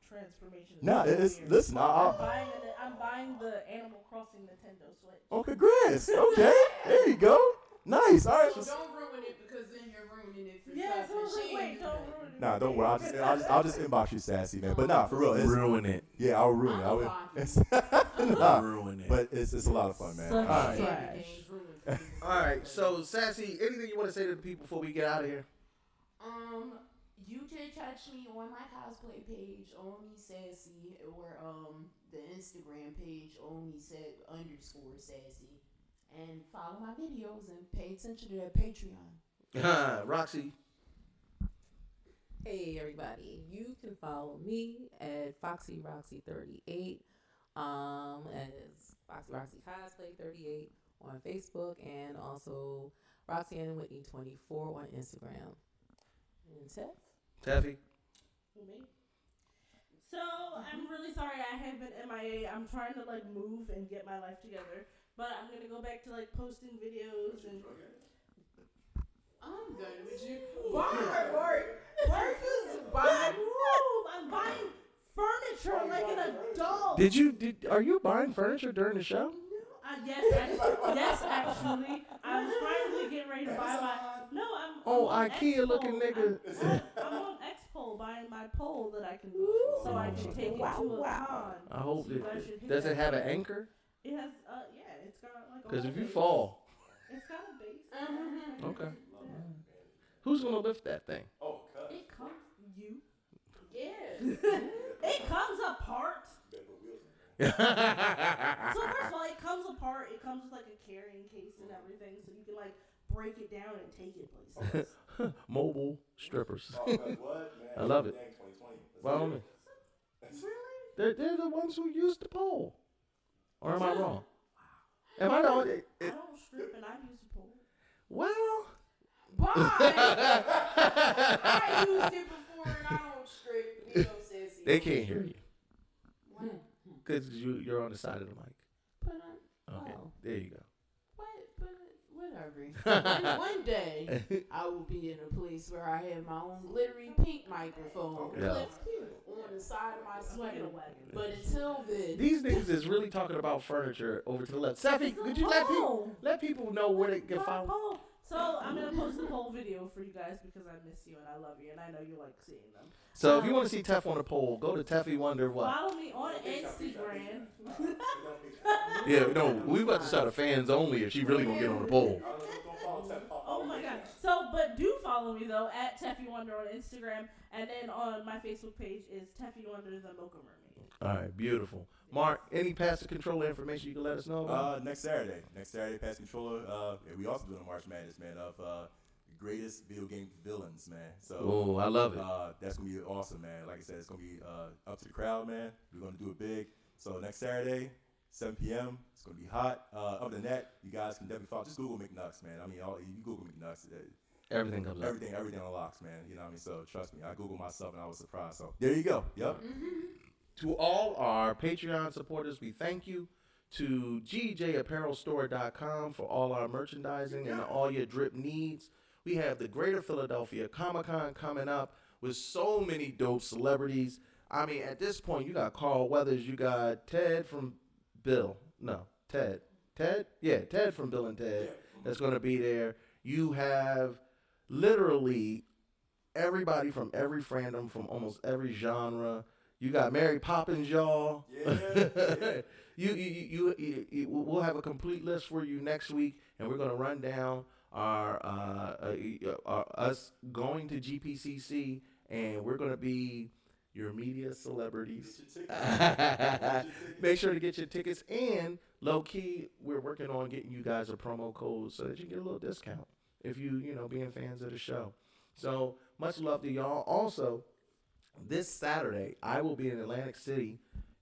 transformation. Nah, listen. I'm buying the Animal Crossing Nintendo Switch. Oh, congrats. Okay, there you go. Nice. All right. So don't ruin it because then you're ruining it for yeah, stuff. So wait, don't ruin it. Nah, don't worry. I'll just inbox you, Sassy, man. But nah, for real, ruin it. Yeah, I'll ruin it. I'll ruin it. But it's a lot of fun, man. All right. So Sassy, anything you want to say to the people before we get out of here? You can catch me on my cosplay page, Only Sassy, or the Instagram page, _Sassy, and follow my videos and pay attention to that Patreon. Roxy. Hey everybody, you can follow me at FoxyRoxy38, as Foxy Cosplay 38 on Facebook, and also Roxy and Whitney 24 on Instagram. And Taffy. Me. So I'm really sorry I have been MIA. I'm trying to move and get my life together, but I'm gonna go back to posting videos and. I'm done with you. Mark is buying rules. I'm buying furniture like an adult. Are you buying furniture during the show? Yes, actually. I was finally getting ready to buy my. No, I'm IKEA looking nigga. I'm on X-Pole buying my pole that I can, so I can take it to a con. I hope it does. It have an anchor? It has, it's got because if you fall, it's got a base. Okay. Who's gonna lift that thing? Oh, God. It comes you. Yeah. It comes apart. So first of all, it comes apart. It comes with a carrying case and everything, so you can break it down and take it places. Mobile strippers. Oh, what, man? I love it. 2020. Well, Really? they're the ones who use the pole. Or am I wrong? Am I I wrong? don't strip and I use the pole. Well. Bye. I used it before and I don't strip. They can't hear you. Because you're on the side of the mic. Okay, there you go. Whatever. One day, I will be in a place where I have my own glittery pink microphone clipped on the side of my sweater. But until then, these niggas is really talking about furniture over to the left. Safi, could you let people know where they can find? So I'm gonna post the poll video for you guys because I miss you and I love you and I know you like seeing them. So if you want to see Tef on the poll, go to Teffy Wonder what? Follow me on Instagram. Yeah, no, we about to start a fans only if she really gonna get on the poll. Oh my god. So, but do follow me though at Teffy Wonder on Instagram, and then on my Facebook page is Teffy Wonder the Mocha Mermaid. All right, beautiful. Mark, any passive controller information you can let us know about? Next Saturday, pass controller. We also doing a March Madness, man, of greatest video game villains, man. So, I love it. That's gonna be awesome, man. Like I said, it's gonna be up to the crowd, man. We're gonna do it big. So next Saturday, 7 p.m. It's gonna be hot. Other than that, you guys can definitely follow. Just Google McNucks, man. I mean, you Google McNucks. Everything comes up. Everything unlocks, man. You know what I mean? So trust me, I Googled myself and I was surprised. So there you go. Yep. To all our Patreon supporters, we thank you. To GJApparelStore.com for all our merchandising and all your drip needs. We have the Greater Philadelphia Comic-Con coming up with so many dope celebrities. I mean, at this point, you got Carl Weathers, you got Ted from Bill. No, Ted. Ted? Yeah, Ted from Bill and Ted that's going to be there. You have literally everybody from every fandom, from almost every genre. You got Mary Poppins, y'all. Yeah. We'll have a complete list for you next week, and we're going to run down our us going to GPCC, and we're going to be your media celebrities. Make sure to get your tickets, and low key, we're working on getting you guys a promo code so that you get a little discount if you being fans of the show. So much love to y'all. Also, this Saturday, I will be in Atlantic City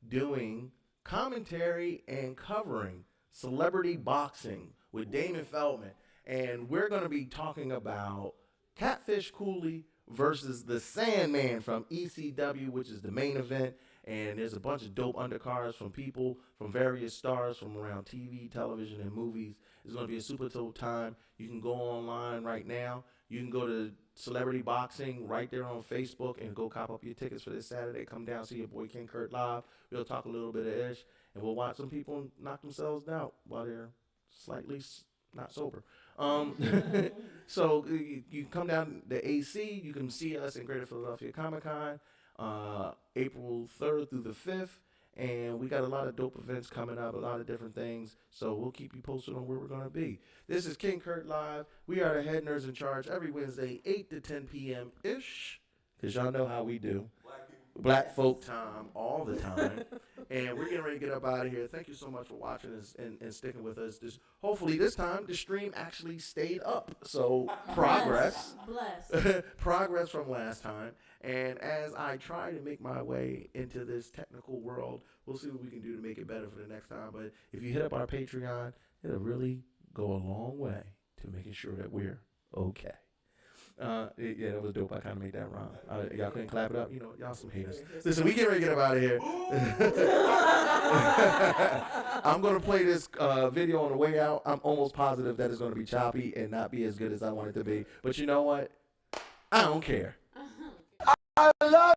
doing commentary and covering celebrity boxing with Damon Feldman. And we're going to be talking about Catfish Cooley versus the Sandman from ECW, which is the main event. And there's a bunch of dope undercards from people, from various stars from around TV, television, and movies. It's going to be a super dope time. You can go online right now. You can go to Celebrity Boxing right there on Facebook and go cop up your tickets for this Saturday. Come down, see your boy King Kurt live. We'll talk a little bit of ish, and we'll watch some people knock themselves out while they're slightly not sober. So you come down to AC. You can see us in Greater Philadelphia Comic-Con April 3rd through the 5th. And we got a lot of dope events coming up, a lot of different things. So we'll keep you posted on where we're going to be. This is King Kurt Live. We are the head nerds in charge every Wednesday, 8 to 10 p.m.-ish. Because y'all know how we do. Black folk time all the time. And we're getting ready to get up out of here. Thank you so much for watching us and sticking with us. Hopefully this time the stream actually stayed up. So progress. Bless. Progress from last time. And as I try to make my way into this technical world, we'll see what we can do to make it better for the next time. But if you hit up our Patreon, it'll really go a long way to making sure that we're okay. Yeah, that was dope. I kind of made that rhyme. Y'all couldn't clap it up. Y'all some haters. Listen, we get ready to get up out of here. I'm going to play this video on the way out. I'm almost positive that it's going to be choppy and not be as good as I want it to be. But you know what? I don't care. I love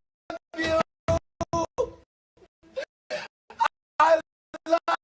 you. I love